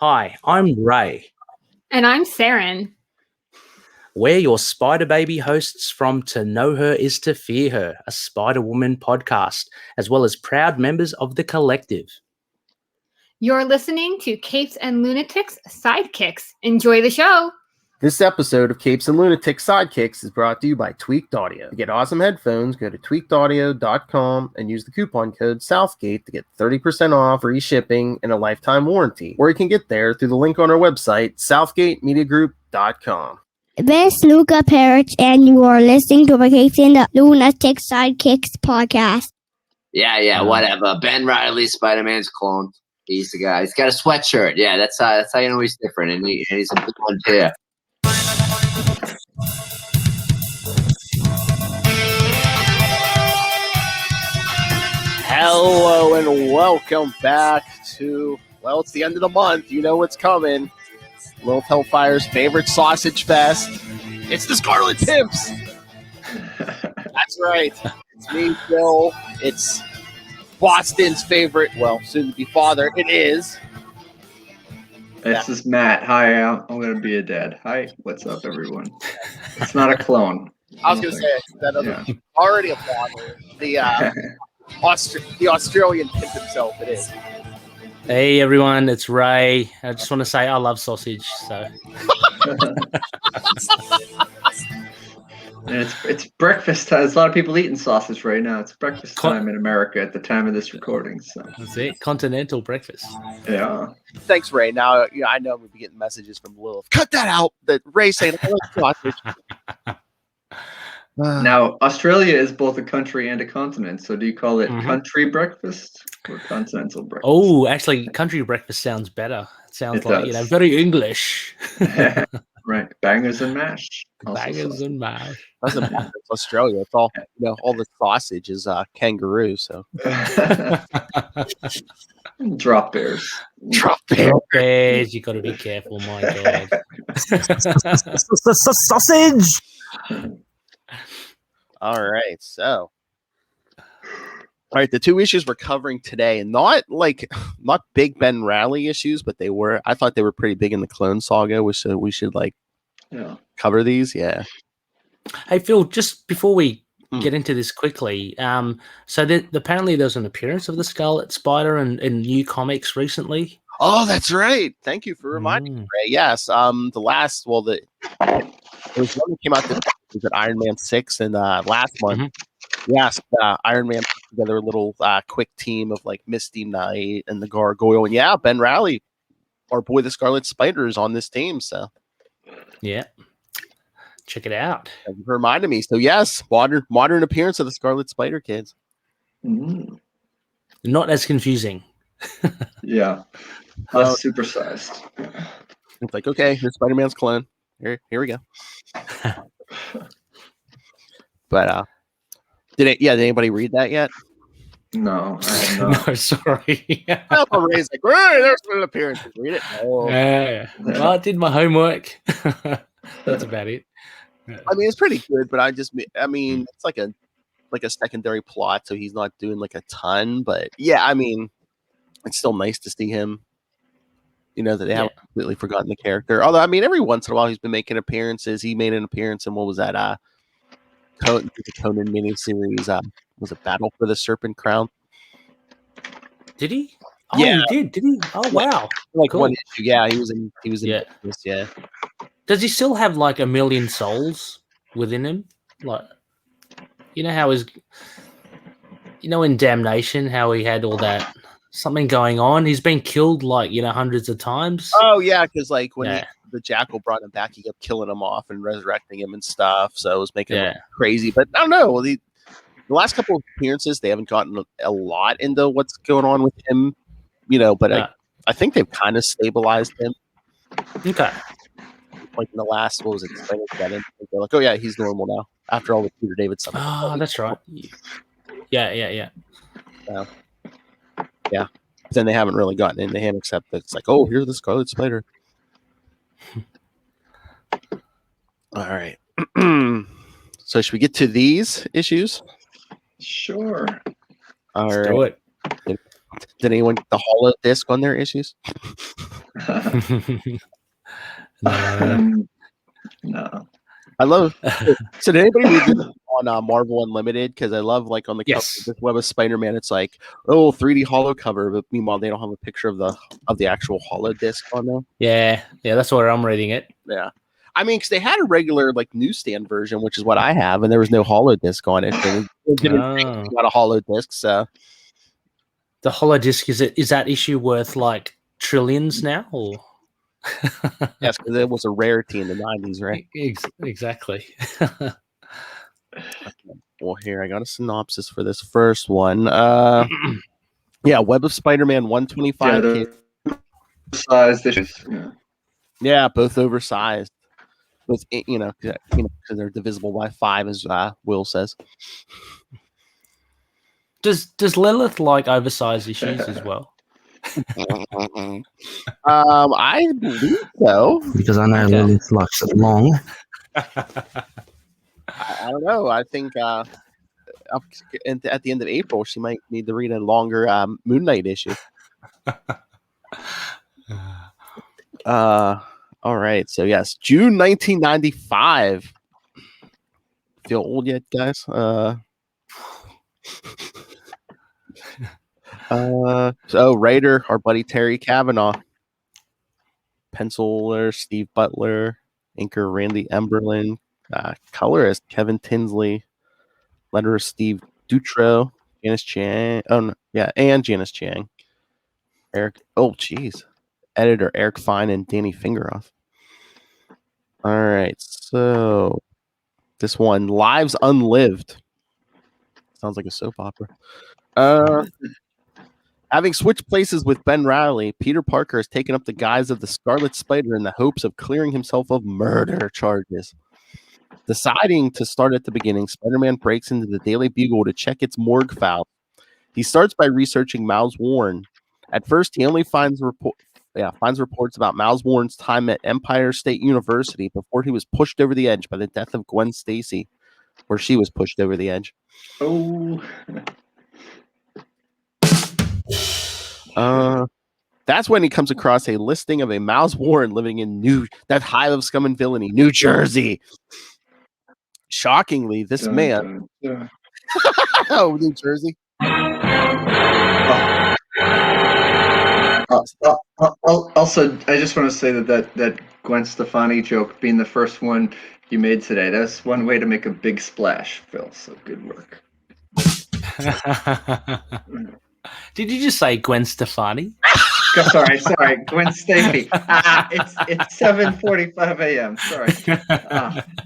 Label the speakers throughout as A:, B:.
A: Hi, I'm Ray.
B: And I'm Saren.
A: We're your Spider Baby hosts from To Know Her Is to Fear Her, a Spider-Woman podcast, as well as proud members of the collective.
B: You're listening to Capes and Lunatics Sidekicks. Enjoy the show.
C: This episode of Capes and Lunatics Sidekicks is brought to you by Tweaked Audio. To get awesome headphones, go to tweakedaudio.com and use the coupon code Southgate to get 30% off, free shipping, and a lifetime warranty. Or you can get there through the link on our website, southgatemediagroup.com.
D: This is Phil Perich, and you are listening to the Capes and the Lunatics Sidekicks podcast.
E: Yeah, whatever. Ben Reilly, Spider-Man's clone. He's the guy. He's got a sweatshirt. Yeah, that's how you know he's different, and he's a big one too.
C: Hello and welcome back to, well, it's the end of the month. You know what's coming. Little Hellfire's favorite sausage fest. It's the Scarlet Pimps. That's right. It's me, Phil. It's Boston's favorite, well, soon-to-be father. It is.
F: This is Matt. Hi, I'm going to be a dad. Hi, what's up, everyone? It's not a clone.
C: I was going to say, that other, already a father. The Australian pimp himself, it is.
A: Hey everyone, it's Ray. I just want to say I love sausage. So
F: it's breakfast time. There's a lot of people eating sausage right now. It's breakfast time in America at the time of this recording. So
A: that's it. Continental breakfast.
F: Yeah.
C: Thanks, Ray. Now I know we'll be getting messages from Lilith. Cut that out. That Ray saying I like sausage.
F: Now, Australia is both a country and a continent. So do you call it country breakfast or continental breakfast?
A: Oh, actually, country breakfast sounds better. It sounds like, very English.
F: Right. Bangers and mash.
A: Bangers and mash.
C: Doesn't matter. It's Australia. It's all, all the sausage is kangaroo. So
F: drop bears.
C: Drop
A: bears. You got to be careful, my God.
C: Sausage. All right, so the two issues we're covering today, not big Ben Reilly issues, but I thought they were pretty big in the Clone Saga. We should cover these. Yeah.
A: Hey Phil, just before we get into this quickly, so apparently there's an appearance of the Scarlet Spider in new comics recently.
C: Oh, that's right. Thank you for reminding me, Ray. Yes. There was one that came out this was at Iron Man 6 and last month. Yes, Iron Man put together a little quick team of like Misty Knight and the Gargoyle. And Ben Reilly, our boy the Scarlet Spider, is on this team. So
A: yeah, check it out.
C: Thank you for reminding me. So yes, modern appearance of the Scarlet Spider, kids.
A: Not as confusing.
F: Yeah, less supersized.
C: It's like, okay, here's Spider-Man's clone. Here we go. But did anybody read that yet?
F: No,
A: no, sorry.
C: Ray's like, hey, there's an appearance. Read it. Oh.
A: Yeah. Well, I did my homework. That's about it.
C: I mean, it's pretty good, but it's like a secondary plot, so he's not doing like a ton. But yeah, I mean, it's still nice to see him. That they haven't completely forgotten the character. Although, I mean, every once in a while he's been making appearances. He made an appearance in what was that? The Conan miniseries. Was it Battle for the Serpent Crown?
A: Did he? Oh,
C: yeah,
A: he did. Did he? Oh, wow.
C: Like cool. One issue. Yeah, he was in. This, yeah.
A: Does he still have like a million souls within him? Like, how in Damnation, how he had all that. Something going on. He's been killed hundreds of times.
C: Oh yeah, because when the Jackal brought him back, he kept killing him off and resurrecting him and stuff. So it was making him crazy. But I don't know. The last couple of appearances, they haven't gotten a lot into what's going on with him. But I think they've kind of stabilized him.
A: Okay.
C: Like in the last, what was it? They're like, oh yeah, he's normal now after all the Peter David stuff.
A: Oh, that's right. Yeah.
C: Yeah, but then they haven't really gotten into him except that it's like, oh, here's the Scarlet Spider. All right. So should we get to these issues?
F: Sure.
C: All
A: Let's
C: right.
A: do it.
C: Did anyone get the hollow disc on their issues?
A: No.
F: No.
C: I love. So did anybody read this on Marvel Unlimited? Because I love like on the cover
A: Yes.
C: of this Web of Spider-Man, it's like 3D holo cover, but meanwhile they don't have a picture of the actual holo disc on there.
A: Yeah, that's where I'm reading it.
C: Yeah, I mean, because they had a regular like newsstand version, which is what I have, and there was no holo disc on it. And it didn't say
A: Oh.
C: anything about a holo disc, so
A: The holodisc, is that issue worth like trillions now, or?
C: yes, because it was a rarity in the 90s, right?
A: Exactly.
C: Well, here I got a synopsis for this first one. Yeah, Web of Spider-Man 125.
F: Yeah, the sized issues.
C: Yeah, both oversized. Both, because they're divisible by 5, as Will says.
A: Does Lilith like oversized issues as well?
C: I believe so.
G: Because I know
A: Okay.
G: Lilith likes it long.
C: I don't know. I think at the end of April, she might need to read a longer Moon Knight issue. All right. So yes, June 1995. Feel old yet, guys? So writer, our buddy Terry Kavanaugh, penciler Steve Butler, inker Randy Emberlin, colorist Kevin Tinsley, letterer Steve Dutro, Janice Chang. Oh no, yeah, and Janice Chang. Editor Eric Fine and Danny Fingeroff. All right, so this one, Lives Unlived. Sounds like a soap opera. Having switched places with Ben Reilly, Peter Parker has taken up the guise of the Scarlet Spider in the hopes of clearing himself of murder charges. Deciding to start at the beginning, Spider-Man breaks into the Daily Bugle to check its morgue file. He starts by researching Miles Warren. At first, he only finds reports about Miles Warren's time at Empire State University before he was pushed over the edge by the death of Gwen Stacy, where she was pushed over the edge.
F: Oh.
C: That's when he comes across a listing of a Miles Warren living in that hive of scum and villainy, New Jersey. Shockingly, this man. Oh, New Jersey.
F: Also, I just want to say that Gwen Stefani joke being the first one you made today, that's one way to make a big splash, Phil. So good work.
A: Did you just say Gwen Stefani?
F: Sorry, Gwen Stacy. It's 7:45 a.m. Sorry,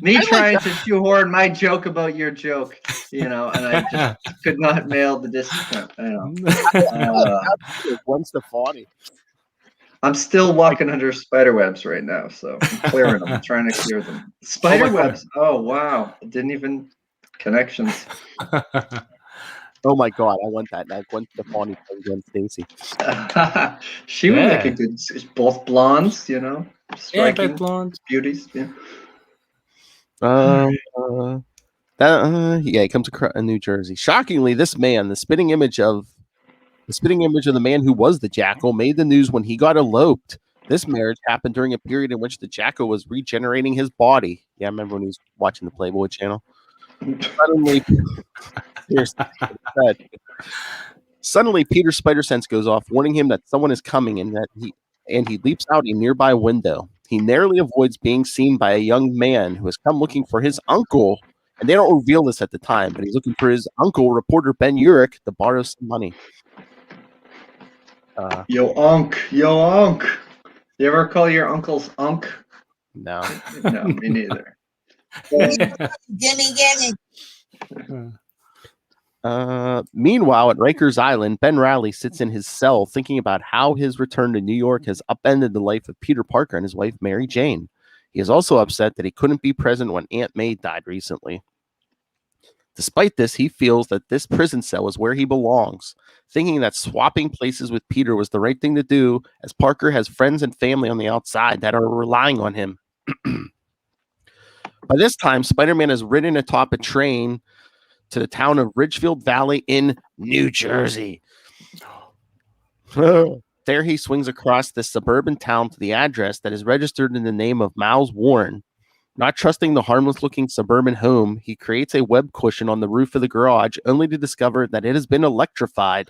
F: me trying to shoehorn my joke about your joke, and I just could not mail the discount. I know.
C: Gwen Stefani.
F: I'm still walking under spider webs right now, so I'm clearing them. I'm trying to clear them. Spider webs. Oh wow! Didn't even connections.
C: Oh my god, I want that. Now Gwen Stefani playing Gwen Stacy.
F: She would make a good. Both blondes, striking
A: both blondes,
F: beauties. Yeah.
C: He comes across in New Jersey. Shockingly, this man, the spitting image of the man who was the Jackal, made the news when he got eloped. This marriage happened during a period in which the Jackal was regenerating his body. Yeah, I remember when he was watching the Playboy channel. Suddenly, Peter's spider sense goes off, warning him that someone is coming, and he leaps out a nearby window. He narrowly avoids being seen by a young man who has come looking for his uncle, and they don't reveal this at the time, but he's looking for his uncle, reporter Ben Urich, to borrow some money.
F: Yo, Unc. You ever call your uncles Unc?
C: No.
F: No, me neither.
H: Gimme.
C: Meanwhile, at Rikers Island, Ben Reilly sits in his cell thinking about how his return to New York has upended the life of Peter Parker and his wife, Mary Jane. He is also upset that he couldn't be present when Aunt May died recently. Despite this, he feels that this prison cell is where he belongs, thinking that swapping places with Peter was the right thing to do, as Parker has friends and family on the outside that are relying on him. By this time, Spider-Man has ridden atop a train to the town of Ridgefield Valley in New Jersey. There he swings across this suburban town to the address that is registered in the name of Miles Warren. Not trusting the harmless-looking suburban home, he creates a web cushion on the roof of the garage, only to discover that it has been electrified.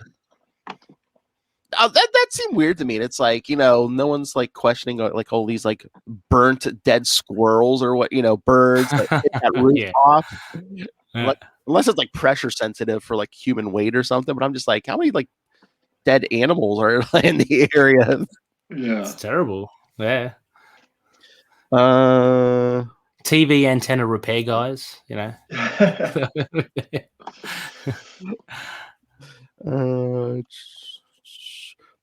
C: That seemed weird to me. It's like, no one's like questioning like all these like burnt dead squirrels or what, birds that hit that roof off. Unless it's like pressure sensitive for like human weight or something. But I'm just like, how many like dead animals are in the area?
F: Yeah,
A: It's terrible. Yeah.
C: TV
A: antenna repair guys,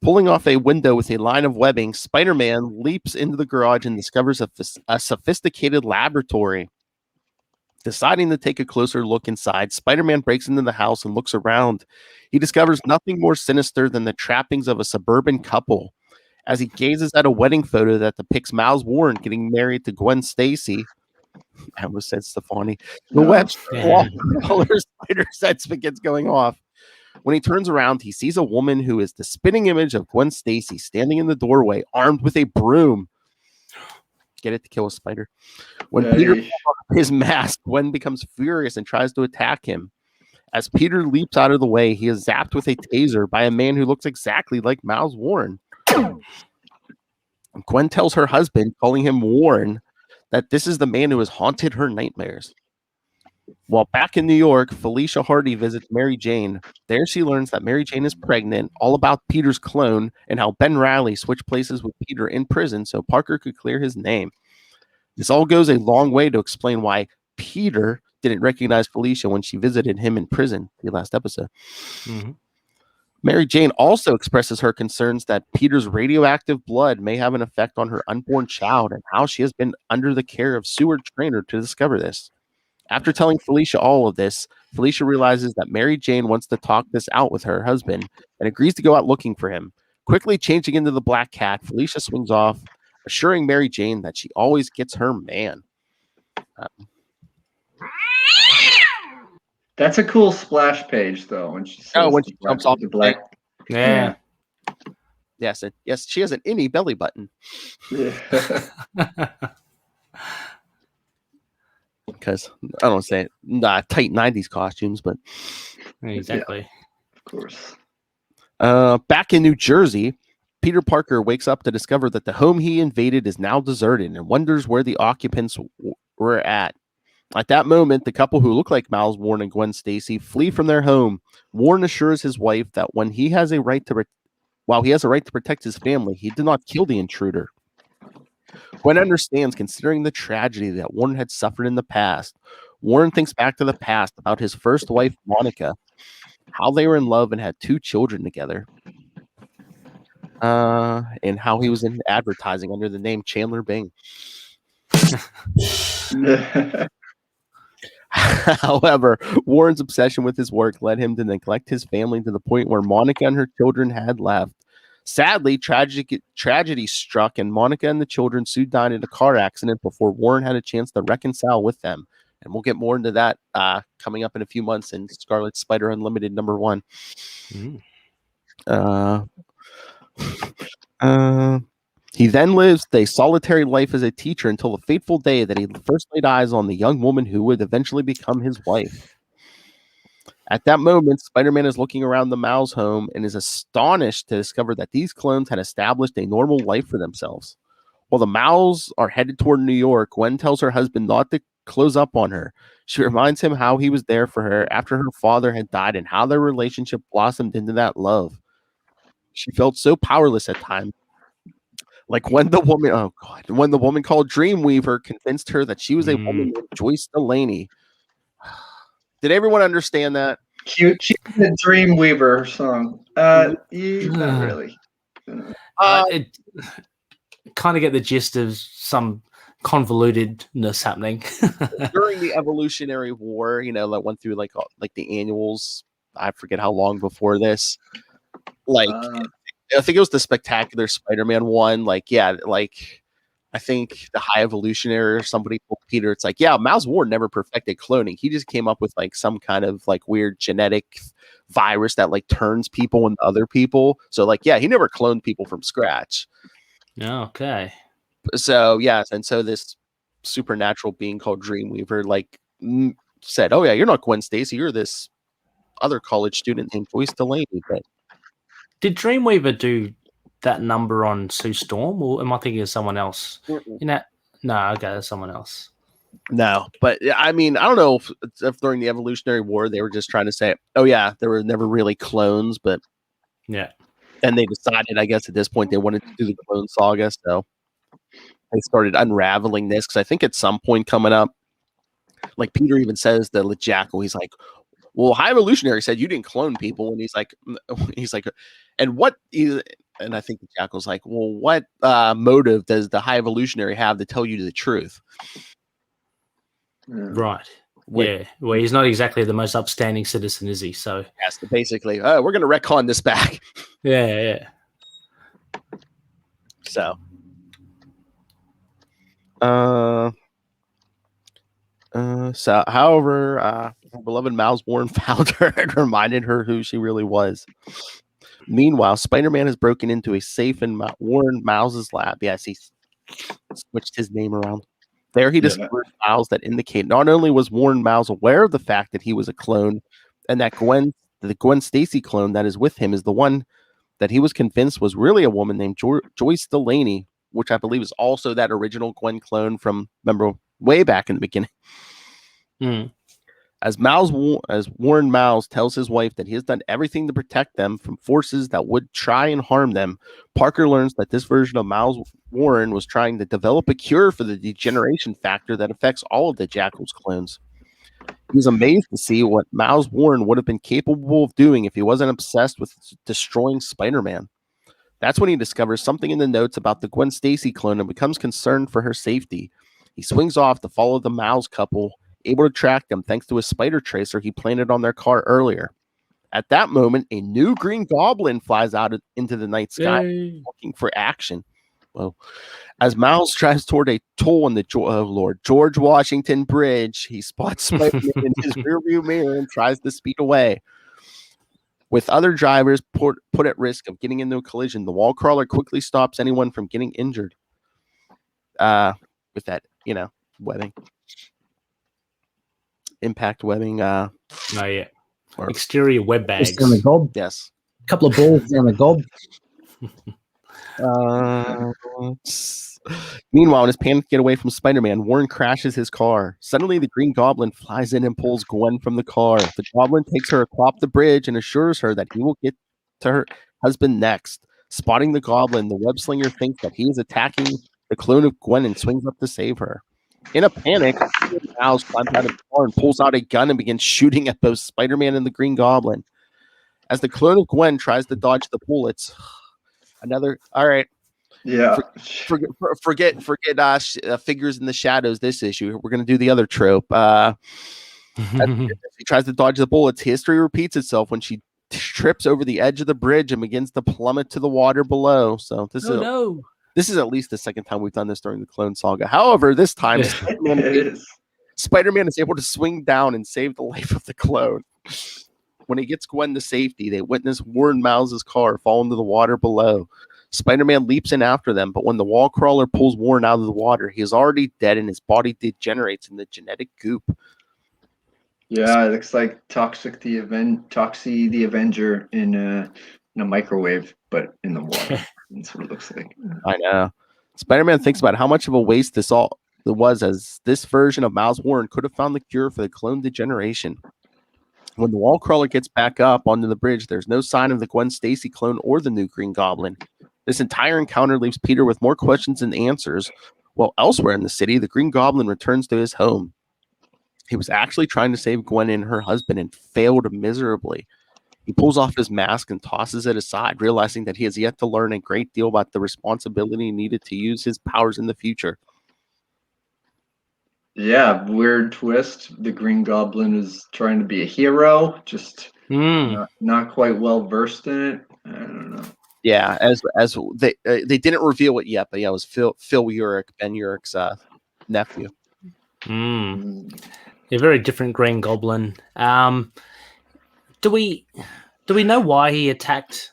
C: Pulling off a window with a line of webbing, Spider-Man leaps into the garage and discovers a sophisticated laboratory. Deciding to take a closer look inside, Spider-Man breaks into the house and looks around. He discovers nothing more sinister than the trappings of a suburban couple. As he gazes at a wedding photo that depicts Miles Warren getting married to Gwen Stacy, I almost said Stefani, the web spider sense begins going off. When he turns around, he sees a woman who is the spitting image of Gwen Stacy standing in the doorway, armed with a broom. Get it, to kill a spider. When Peter pulls off his mask, Gwen becomes furious and tries to attack him. As Peter leaps out of the way, he is zapped with a taser by a man who looks exactly like Miles Warren. Gwen tells her husband, calling him Warren, that this is the man who has haunted her nightmares. While back in New York, Felicia Hardy visits Mary Jane. There she learns that Mary Jane is pregnant, all about Peter's clone, and how Ben Reilly switched places with Peter in prison so Parker could clear his name. This all goes a long way to explain why Peter didn't recognize Felicia when she visited him in prison the last episode.
A: Mm-hmm.
C: Mary Jane also expresses her concerns that Peter's radioactive blood may have an effect on her unborn child and how she has been under the care of Seward Trainer to discover this. After telling Felicia all of this, Felicia realizes that Mary Jane wants to talk this out with her husband and agrees to go out looking for him. Quickly changing into the Black Cat, Felicia swings off, assuring Mary Jane that she always gets her man.
F: That's a cool splash page, though. When she
C: jumps off
F: the black.
A: Yeah.
C: Yes, she has an innie belly button. Because I don't say it, tight 90s costumes, but
A: exactly.
F: Yeah, of course.
C: Back in New Jersey, Peter Parker wakes up to discover that the home he invaded is now deserted and wonders where the occupants were at. At that moment, the couple who look like Miles Warren and Gwen Stacy flee from their home. Warren assures his wife that while he has a right to protect his family, he did not kill the intruder. Gwen understands, considering the tragedy that Warren had suffered in the past. Warren thinks back to the past about his first wife, Monica, how they were in love and had 2 children together, and how he was in advertising under the name Chandler Bing. However, Warren's obsession with his work led him to neglect his family to the point where Monica and her children had left. Sadly, tragedy struck, and Monica and the children soon died in a car accident before Warren had a chance to reconcile with them. And we'll get more into that coming up in a few months in Scarlet Spider Unlimited #1. He then lives a solitary life as a teacher until the fateful day that he first laid eyes on the young woman who would eventually become his wife. At that moment, Spider-Man is looking around the Miles home and is astonished to discover that these clones had established a normal life for themselves. While the Miles are headed toward New York, Gwen tells her husband not to close up on her. She reminds him how he was there for her after her father had died and how their relationship blossomed into that love. She felt so powerless at times. Like when the woman called Dreamweaver convinced her that she was a woman named Joyce Delaney. Did everyone understand that?
F: Cute, the Dreamweaver song. Not really.
A: It kind of get the gist of some convolutedness happening
C: during the Evolutionary War. That went through like the annuals. I forget how long before this. I think it was the Spectacular Spider-Man one. I think the High Evolutionary or somebody told Peter, it's like, yeah, Miles Warren never perfected cloning. He just came up with like some kind of like weird genetic virus that like turns people into other people. So like, yeah, he never cloned people from scratch.
A: Okay.
C: So yes, and so this supernatural being called Dreamweaver like said, "Oh yeah, you're not Gwen Stacy. You're this other college student named Joyce Delaney." But
A: Did Dreamweaver do that number on Sue Storm, or am I thinking of someone else? No, okay, that's someone else.
C: no, but I mean, I don't know if during the Evolutionary War they were just trying to say, "Oh yeah, there were never really clones," but
A: yeah,
C: then they decided, I guess, at this point they wanted to do the clone saga, so they started unraveling this because I think at some point coming up, like Peter even says the Jackal, he's like, well, High Evolutionary said you didn't clone people, and he's like, and what? And I think the Jackal's like, well, what motive does the High Evolutionary have to tell you the truth?
A: right. Yeah, well, he's not exactly the most upstanding citizen, is he? So
C: yes, basically, we're going to retcon this back.
A: Yeah.
C: So, however, her beloved Miles Warren found her and reminded her who she really was. Meanwhile, Spider-Man has broken into a safe in Warren Miles's lab. Yes, he switched his name around. There he discovered files that indicate not only was Warren Miles aware of the fact that he was a clone, and that the Gwen Stacy clone that is with him is the one that he was convinced was really a woman named Joyce Delaney, which I believe is also that original Gwen clone from, remember, way back in the beginning. As Warren Miles tells his wife that he has done everything to protect them from forces that would try and harm them, Parker learns that this version of Miles Warren was trying to develop a cure for the degeneration factor that affects all of the Jackal's clones. He was amazed to see what Miles Warren would have been capable of doing if he wasn't obsessed with destroying Spider-Man. That's when he discovers something in the notes about the Gwen Stacy clone and becomes concerned for her safety. He swings off to follow the Miles couple, able to track them thanks to a spider tracer he planted on their car earlier. At that moment, a new Green Goblin flies out into the night sky looking for action. Well, as Miles drives toward a toll on the George Washington Bridge, he spots Spider-Man in his rearview mirror and tries to speed away. With other drivers put at risk of getting into a collision, the wall crawler quickly stops anyone from getting injured. With that, webbing. Impact webbing.
A: Exterior web bags.
G: Just on the gob.
C: Yes.
G: A couple of balls down the gob.
C: Meanwhile, in his panic to get away from Spider-Man, Warren crashes his car. Suddenly, the Green Goblin flies in and pulls Gwen from the car. The Goblin takes her atop the bridge and assures her that he will get to her husband next. Spotting the Goblin, the web slinger thinks that he is attacking the clone of Gwen and swings up to save her. In a panic, Miles climbs out of the car and pulls out a gun and begins shooting at both Spider-Man and the Green Goblin. As the clone of Gwen tries to dodge the bullets, all right.
F: Yeah.
C: Forget figures in the shadows this issue. We're going to do the other trope. She tries to dodge the bullets. History repeats itself when she trips over the edge of the bridge and begins to plummet to the water below. So this is at least the second time we've done this during the Clone Saga. However, this time Spider-Man is able to swing down and save the life of the clone. When he gets Gwen to safety, they witness Warren Miles' car fall into the water below. Spider-Man leaps in after them, but when the wall crawler pulls Warren out of the water, he is already dead and his body degenerates in the genetic goop.
F: Yeah, it looks like Toxie the Avenger in a microwave, but in the water. That's what it looks like.
C: I know. Spider-Man thinks about how much of a waste this all was, as this version of Miles Warren could have found the cure for the clone degeneration. When the wall crawler gets back up onto the bridge, there's no sign of the Gwen Stacy clone or the new Green Goblin. This entire encounter leaves Peter with more questions than answers, while elsewhere in the city, the Green Goblin returns to his home. He was actually trying to save Gwen and her husband and failed miserably. He pulls off his mask and tosses it aside, realizing that he has yet to learn a great deal about the responsibility needed to use his powers in the future.
F: Yeah, weird twist. The Green Goblin is trying to be a hero, just not quite well versed in it. I don't know.
C: Yeah, as they didn't reveal it yet, but yeah, it was Phil Urich, Ben Urich's nephew.
A: A very different Green Goblin. Do we know why he attacked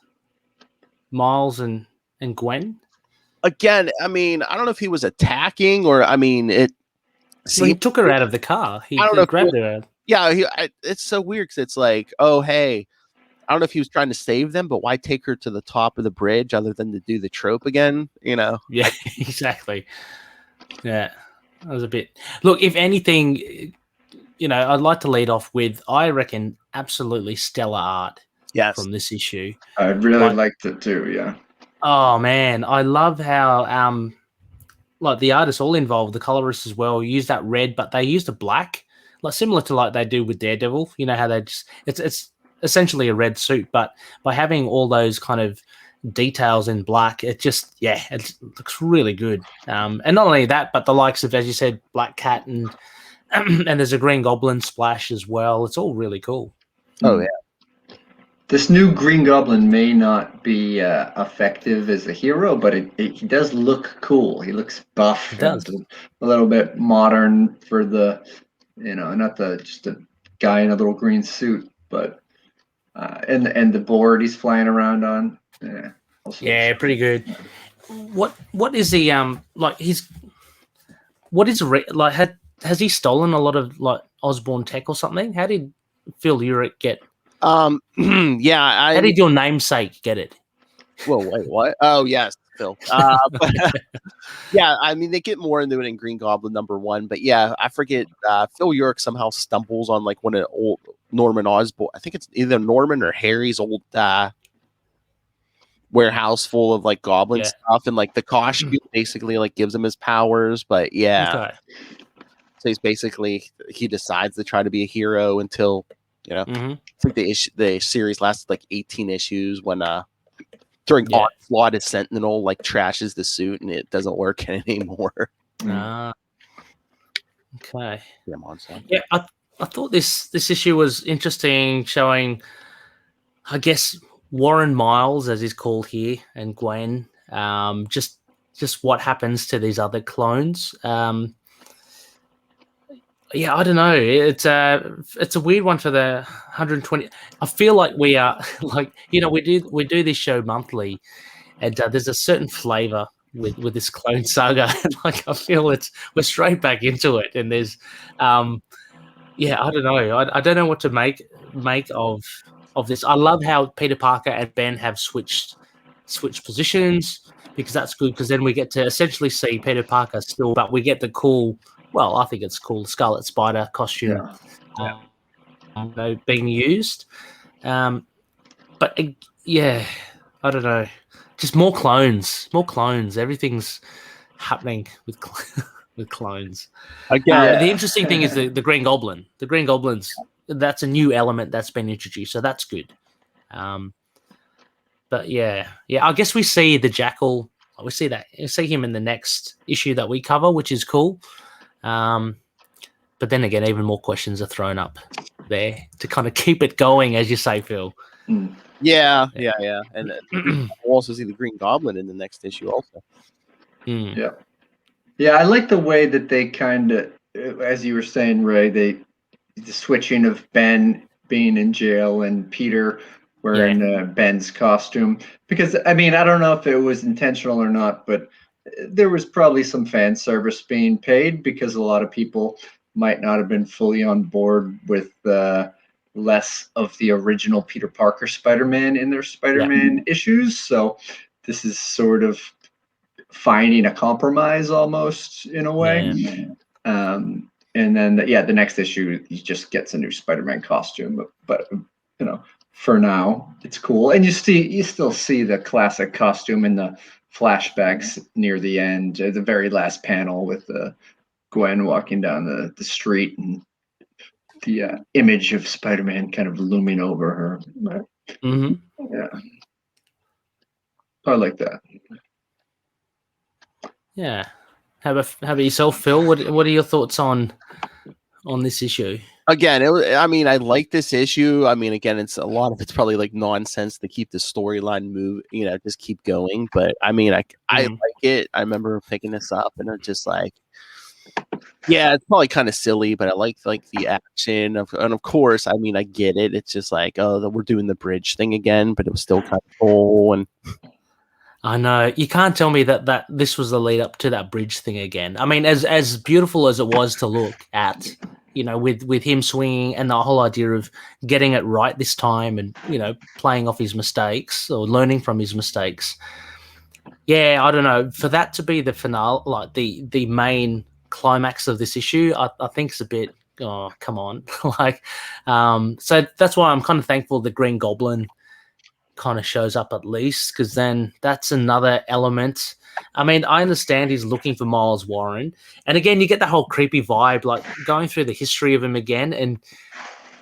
A: Miles and Gwen?
C: Again, I mean, I don't know if he was attacking or I mean it.
A: Well, he took her out of the car. He
C: I don't know if
A: grabbed her.
C: Yeah, it's so weird because it's like, oh hey, I don't know if he was trying to save them, but why take her to the top of the bridge other than to do the trope again? You know?
A: Yeah, exactly. Yeah, that was a bit. Look, if anything, you know, I'd like to lead off with I reckon absolutely stellar art.
C: Yes.
A: From this issue,
F: I really liked it too. Yeah.
A: Oh man, I love how like the artists all involved, the colorists as well, use that red, but they used a black, like similar to like they do with Daredevil. You know how they just it's essentially a red suit, but by having all those kind of details in black, it just it looks really good. And not only that, but the likes of, as you said, Black Cat and and there's a Green Goblin splash as well. It's all really cool.
C: Oh yeah.
F: This new Green Goblin may not be effective as a hero, but he does look cool. He looks buff.
A: It does.
F: And a little bit modern for the, you know, not just a guy in a little green suit, but and the board he's flying around on. Yeah,
A: pretty good. What is he like? Has he stolen a lot of like Osborn tech or something? How did Phil Urich get?
C: How did
A: your namesake get it?
C: Whoa, wait, what? Oh yes, Phil. But, yeah, I mean they get more into it in Green Goblin #1, but yeah, I forget. Phil Urich somehow stumbles on like one of the old Norman Osborn. I think it's either Norman or Harry's old warehouse full of like goblin stuff, and like the costume basically like gives him his powers. But yeah, so he decides to try to be a hero until. You know, I think the series lasted like 18 issues when during Onslaught, his Sentinel like trashes the suit and it doesn't work anymore.
A: Okay.
C: Yeah, Monster.
A: Yeah, I thought this issue was interesting, showing, I guess, Warren Miles, as he's called here, and Gwen. Just what happens to these other clones. Yeah, I don't know. It's a weird one for the 120. I feel like we are like, you know, we do this show monthly, and there's a certain flavor with this clone saga. Like I feel we're straight back into it, and there's I don't know. I don't know what to make of this. I love how Peter Parker and Ben have switched positions, because that's good, because then we get to essentially see Peter Parker still, but we get the cool. Well, I think it's cool. Scarlet Spider costume being used. But I don't know. Just more clones. Everything's happening with clones.
C: Again,
A: the interesting thing is the Green Goblin. The Green Goblins, that's a new element that's been introduced, so that's good. But I guess we see the Jackal. We see him in the next issue that we cover, which is cool. But then again, even more questions are thrown up there to kind of keep it going, as you say, Phil.
C: Yeah. And we'll also see the Green Goblin in the next issue also.
F: Yeah, I like the way that they kind of, as you were saying, Ray, the switching of Ben being in jail and Peter wearing Ben's costume. Because, I mean, I don't know if it was intentional or not, but there was probably some fan service being paid, because a lot of people might not have been fully on board with less of the original Peter Parker Spider-Man in their Spider-Man issues. So this is sort of finding a compromise almost in a way. And then the next issue, he just gets a new Spider-Man costume, but you know, for now it's cool. And you still see the classic costume in the flashbacks near the end, the very last panel with Gwen walking down the street and the image of Spider-Man kind of looming over her. Yeah, I like that.
A: Yeah. How about yourself, Phil? What are your thoughts on on this issue?
C: Again, I like this issue. I mean, again, it's a lot of it's probably like nonsense to keep the storyline move, just keep going. But I mean, I like it. I remember picking this up, and it's just like, yeah, it's probably kind of silly, but I like the action and of course, I mean, I get it. It's just like, oh, we're doing the bridge thing again, but it was still kind of cool. And
A: I know you can't tell me that this was the lead up to that bridge thing again. I mean, as beautiful as it was to look at, with him swinging and the whole idea of getting it right this time and, playing off his mistakes or learning from his mistakes. Yeah, I don't know. For that to be the finale, like the main climax of this issue, I think it's a bit, oh, come on. So that's why I'm kind of thankful the Green Goblin kind of shows up at least, because then that's another element. I mean, I understand he's looking for Miles Warren, and again, you get that whole creepy vibe, like going through the history of him again, and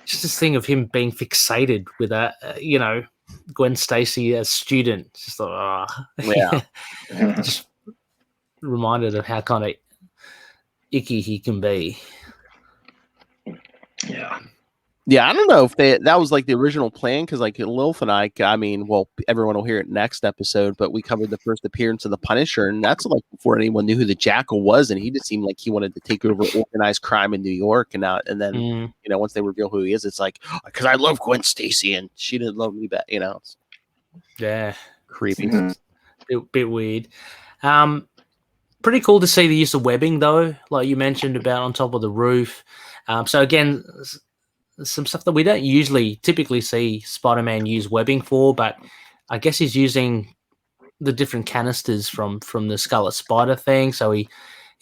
A: just this thing of him being fixated with Gwen Stacy as student. Just like,
C: yeah,
A: just reminded of how kind of icky he can be.
C: Yeah, I don't know if that was like the original plan, because like Lilith and I mean, well, everyone will hear it next episode, but we covered the first appearance of the Punisher, and that's like before anyone knew who the Jackal was, and he just seemed like he wanted to take over organized crime in New York, and then once they reveal who he is, it's like, because I love Gwen Stacy and she didn't love me back, It's
A: yeah,
C: creepy,
A: bit weird. Pretty cool to see the use of webbing though, like you mentioned about on top of the roof. So again, some stuff that we don't typically see Spider-Man use webbing for, but I guess he's using the different canisters from the Scarlet Spider thing. So he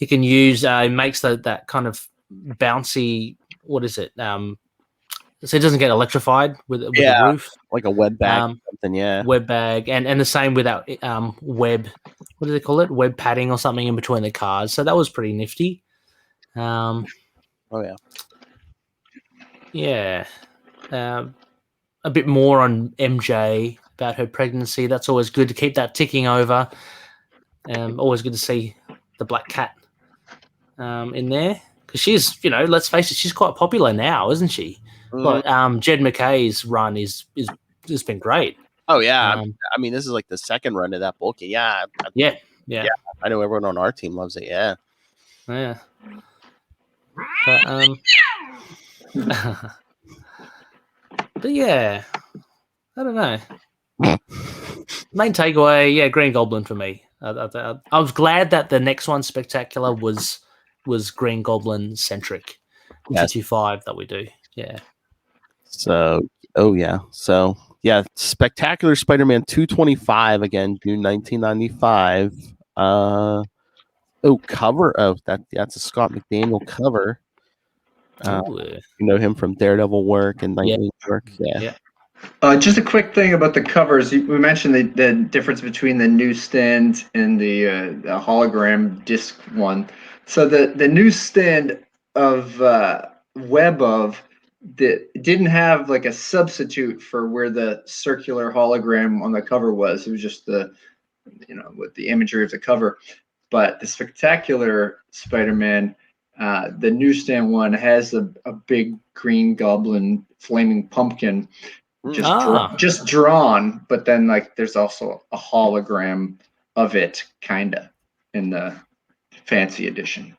A: can use, makes that kind of bouncy, what is it? So it doesn't get electrified with the roof.
C: Like a web bag or something, yeah.
A: Web bag. And the same with that web, what do they call it? Web padding or something in between the cars. So that was pretty nifty.
C: Oh, yeah.
A: Yeah. A bit more on MJ about her pregnancy. That's always good to keep that ticking over. Always good to see the Black Cat in there. Because she's, let's face it, she's quite popular now, isn't she? Like, Jed McKay's run has been great.
C: Oh, yeah. I mean, this is like the second run of that book. Yeah.
A: Yeah.
C: I know everyone on our team loves it, yeah.
A: Yeah. But, but yeah, I don't know. Main takeaway, yeah, Green Goblin for me. I was glad that the next one, Spectacular, was Green Goblin centric. 225 that we do, yeah.
C: So, Spectacular Spider-Man 225 again, June 1995. Cover of that's a Scott McDaniel cover. You know him from Daredevil work and Nightwing work. Yeah.
F: Just a quick thing about the covers. We mentioned the difference between the newsstand and the hologram disc one. So the newsstand of Web of didn't have like a substitute for where the circular hologram on the cover was. It was just with the imagery of the cover. But the Spectacular Spider-Man, the newsstand one has a big Green Goblin flaming pumpkin just drawn, but then like there's also a hologram of it kinda in the fancy edition.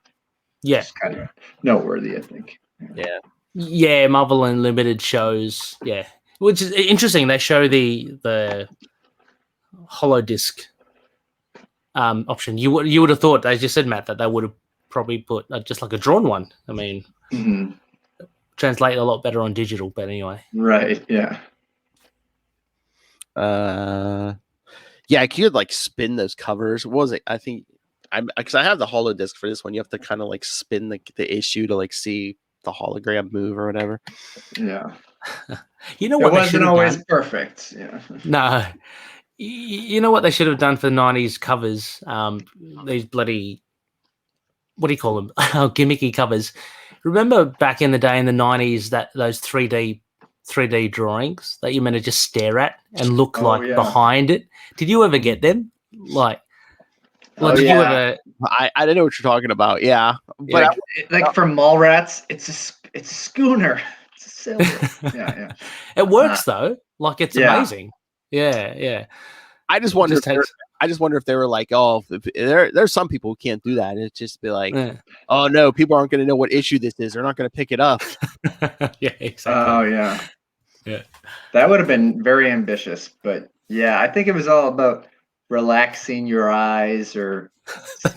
A: Yeah.
F: It's kind of noteworthy, I think.
C: Yeah.
A: Yeah, Marvel Unlimited shows, yeah. Which is interesting. They show the holo disc option. You would have thought, as you said, Matt, that they would have probably put just like a drawn one. I mean, translate a lot better on digital, but anyway.
F: Right, yeah.
C: I could like spin those covers. What was it? I think because I have the holo disc for this one. You have to kind of like spin the issue to like see the hologram move or whatever.
F: Yeah.
A: You know what?
F: It wasn't always perfect. Yeah.
A: No. You know what they should have done for the 90s covers? These bloody, what do you call them? Gimmicky covers. Remember back in the day in the 90s that those 3D drawings that you meant to just stare at and look behind it? Did you ever get them? Like, What
F: Oh,
A: to do with
F: yeah.
A: it?
C: I don't know what you're talking about. Yeah, but
A: Yeah.
F: Like for Mallrats, it's a schooner. It's a sailboat. Yeah.
A: It works though. Like it's
F: Yeah.
A: amazing. Yeah.
C: I just
A: It
C: wonder.
A: just takes.
C: I just wonder if they were like, oh, there's some people who can't do that. It's just be like,
A: Yeah.
C: oh no, people aren't going to know what issue this is. They're not going to pick it up.
A: Yeah, exactly.
F: Oh yeah.
A: Yeah.
F: That would have been very ambitious, but yeah, I think it was all about relaxing your eyes or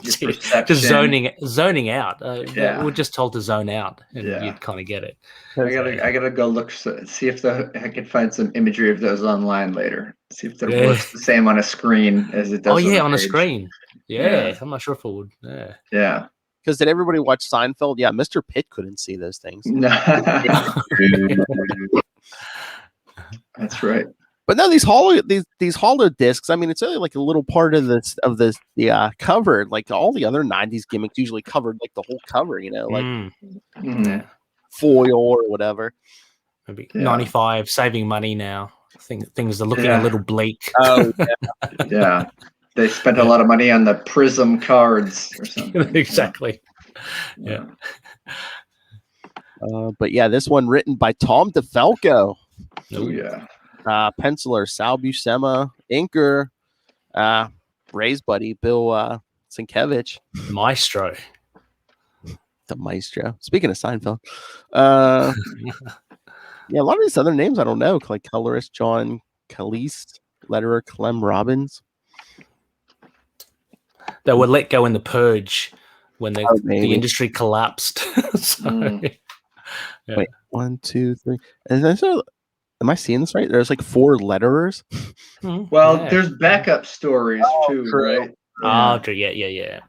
F: your perception.
A: Just zoning out.
F: Yeah.
A: We're just told to zone out, and
F: Yeah.
A: you'd kind of get it.
F: I gotta go look, see if I can find some imagery of those online later. See if that
A: Yeah.
F: works the same on a screen as it does.
A: Oh yeah, on a
F: page.
A: screen. Yeah,
F: Yeah.
A: I'm not sure if it would. Yeah.
F: Yeah.
C: Because did everybody watch Seinfeld? Yeah, Mr. Pitt couldn't see those things.
F: That's right.
C: But no, these hollow discs. I mean, it's only like a little part of the cover. Like all the other '90s gimmicks usually covered like the whole cover. You know, like
F: Mhm.
C: foil or whatever.
A: Maybe
F: Yeah.
A: 95, saving money now. Things are looking
F: Yeah.
A: a little bleak.
C: Oh,
F: Yeah. They spent a lot of money on the Prism cards or something.
A: Exactly.
F: Yeah.
C: but yeah, this one written by Tom DeFalco,
F: Oh yeah.
C: penciler Sal Buscema, inker Ray's buddy Bill Sienkiewicz,
A: Maestro.
C: the maestro. Speaking of Seinfeld, yeah, a lot of these other names I don't know, like colorist John Calise, letterer Clem Robbins.
A: They were let go in the purge when the
C: maybe.
A: industry collapsed. So, yeah.
C: Wait, 1, 2, 3. Am I seeing this right? There's like 4 letterers.
F: Well,
A: Yeah.
F: there's backup stories too,
C: true.
F: right?
A: Oh, true. Yeah.
F: Yeah.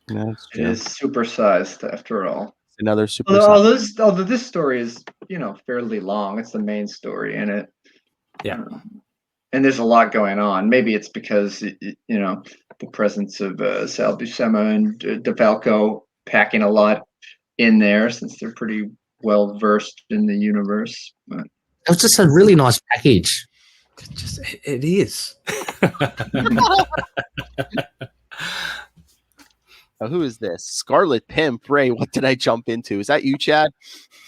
C: That's
F: It is supersized after all.
C: another super.
F: Although this story is, fairly long. It's the main story in it.
A: Yeah.
F: And there's a lot going on. Maybe it's because, the presence of Sal Buscema and DeFalco packing a lot in there since they're pretty well versed in the universe. But
A: It was just a really nice package. It is.
C: Oh, who is this? Scarlet Pimp. Ray, what did I jump into? Is that you, Chad?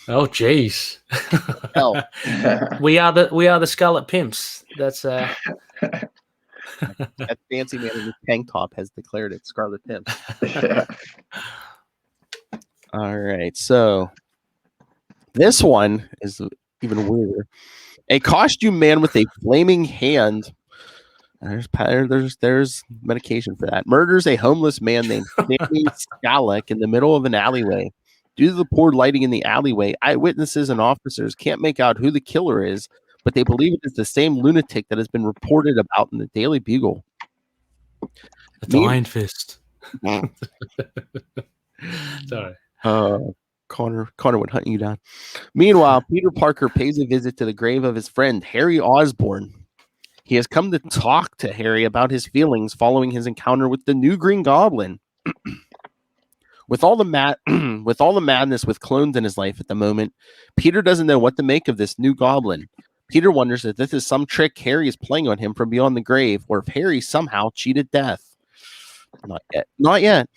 A: Oh, geez.
C: Hell.
A: We are the Scarlet Pimps. That's
C: That fancy man in his tank top has declared it Scarlet Pimp.
F: yeah.
C: All right, so this one is even weirder. A costume man with a flaming hand. There's medication for that. Murders a homeless man named Sammy Skalek in the middle of an alleyway. Due to the poor lighting in the alleyway, eyewitnesses and officers can't make out who the killer is, but they believe it is the same lunatic that has been reported about in the Daily Bugle.
A: It's Iron Fist. Sorry.
C: Connor would hunt you down. Meanwhile, Peter Parker pays a visit to the grave of his friend Harry Osborn. He has come to talk to Harry about his feelings following his encounter with the new Green Goblin. With all the madness with clones in his life at the moment, Peter doesn't know what to make of this new goblin. Peter wonders if this is some trick Harry is playing on him from beyond the grave, or if Harry somehow cheated death. Not yet.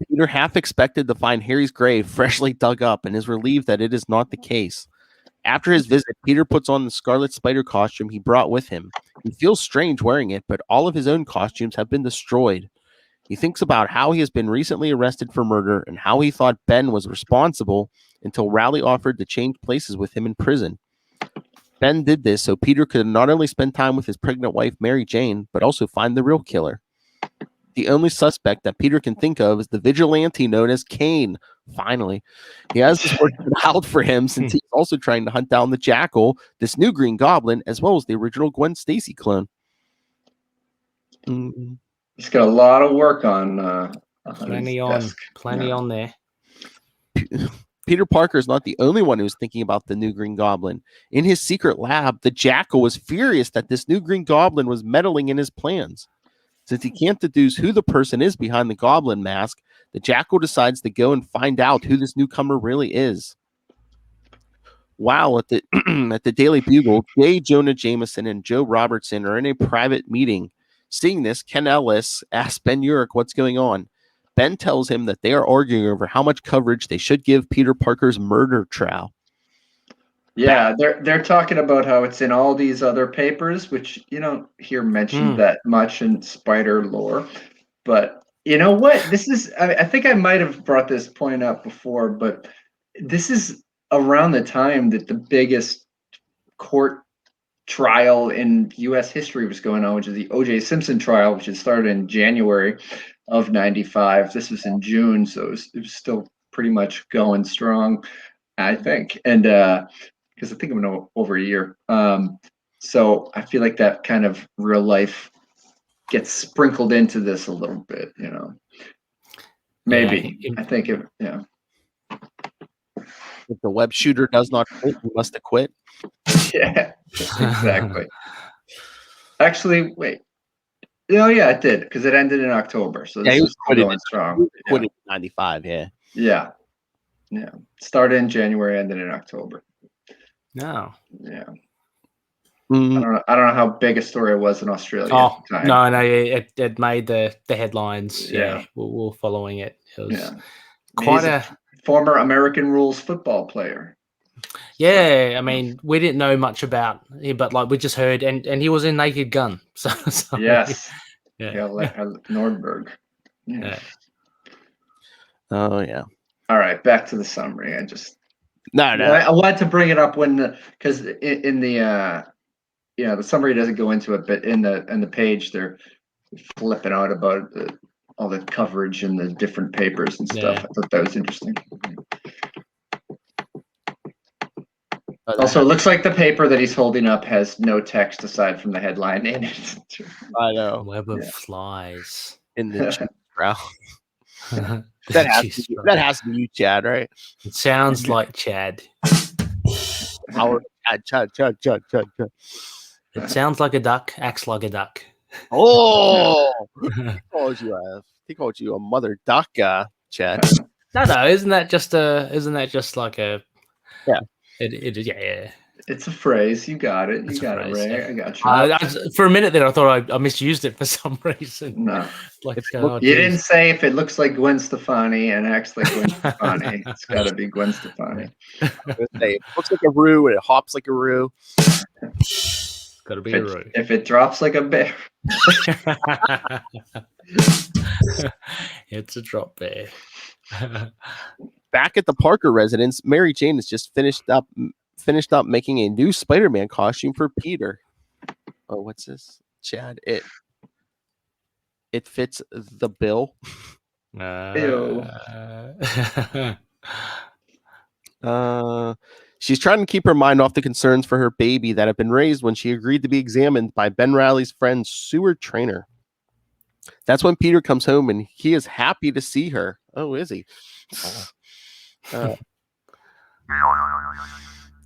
C: Peter half expected to find Harry's grave freshly dug up and is relieved that it is not the case. After his visit, Peter puts on the Scarlet Spider costume he brought with him. He feels strange wearing it, but all of his own costumes have been destroyed. He thinks about how he has been recently arrested for murder and how he thought Ben was responsible until Rowley offered to change places with him in prison. Ben did this so Peter could not only spend time with his pregnant wife, Mary Jane, but also find the real killer. The only suspect that Peter can think of is the vigilante known as Kane. Finally, he has this work out for him since he's also trying to hunt down the Jackal, this new Green Goblin, as well as the original Gwen Stacy clone.
F: He's got a lot of work on.
A: Plenty on there.
C: Peter Parker is not the only one who's thinking about the new Green Goblin. In his secret lab, the Jackal was furious that this new Green Goblin was meddling in his plans. Since he can't deduce who the person is behind the Goblin mask, the Jackal decides to go and find out who this newcomer really is. Wow, at the at the Daily Bugle, J. Jonah Jameson and Joe Robertson are in a private meeting. Seeing this, Ken Ellis asks Ben Urich what's going on. Ben tells him that they are arguing over how much coverage they should give Peter Parker's murder trial.
F: Yeah, they're talking about how it's in all these other papers, which you don't hear mentioned that much in Spider lore. But you know what? This is I think I might have brought this point up before, but this is around the time that the biggest court trial in U.S. history was going on, which is the O.J. Simpson trial, which had started in January of '95. This was in June, so it was still pretty much going strong, I think. And because I think it went over a year. So I feel like that kind of real life gets sprinkled into this a little bit, you know. Maybe.
A: Yeah.
F: I think
C: If the web shooter does not quit, he must acquit.
F: Yeah, exactly. Actually, wait. Oh yeah, it did, because it ended in October. So this is going strong.
C: Quitted in 95, yeah.
F: Yeah. Started in January, ended in October.
A: No.
F: Yeah.
C: Mm,
F: I don't know how big a story it was in Australia
A: Oh
F: at the time.
A: no, it made the headlines.
F: Yeah.
A: Yeah, we're following it. It was
F: He's a former American rules football player.
A: Yeah, I mean, we didn't know much about him, but like we just heard, and he was in Naked Gun. So
F: Yes.
A: yeah.
F: Nordberg. Yeah.
C: Oh yeah.
F: All right, back to the summary.
C: No.
F: I wanted to bring it up because in the the summary doesn't go into it, but in the page they're flipping out about all the coverage and the different papers and stuff. I thought that was interesting. Also, it looks like the paper that he's holding up has no text aside from the headline in it.
C: I know.
A: Web of flies
C: in the crowd. That has to be you, Chad, right?
A: It sounds like Chad.
C: Chad.
A: It sounds like a duck, acts like a duck.
C: Oh, he called you a mother duck, Chad.
A: No, isn't that just like a
C: yeah?
A: Yeah.
F: It's a phrase. You got it. You got it, Ray. Yeah. I got you.
A: For a minute there, I thought I misused it for some reason.
F: No.
A: Like,
F: you didn't say if it looks like Gwen Stefani and acts like Gwen Stefani. It's got to be Gwen Stefani.
C: It looks like a roo and it hops like a roo.
A: Got to be a roo.
F: If it drops like a bear.
A: It's a drop bear.
C: Back at the Parker residence, Mary Jane has just finished up making a new Spider-Man costume for Peter. Oh, what's this, Chad? It fits the bill. She's trying to keep her mind off the concerns for her baby that have been raised when she agreed to be examined by Ben Reilly's friend Seward Trainer. That's when Peter comes home and he is happy to see her. Oh, is he?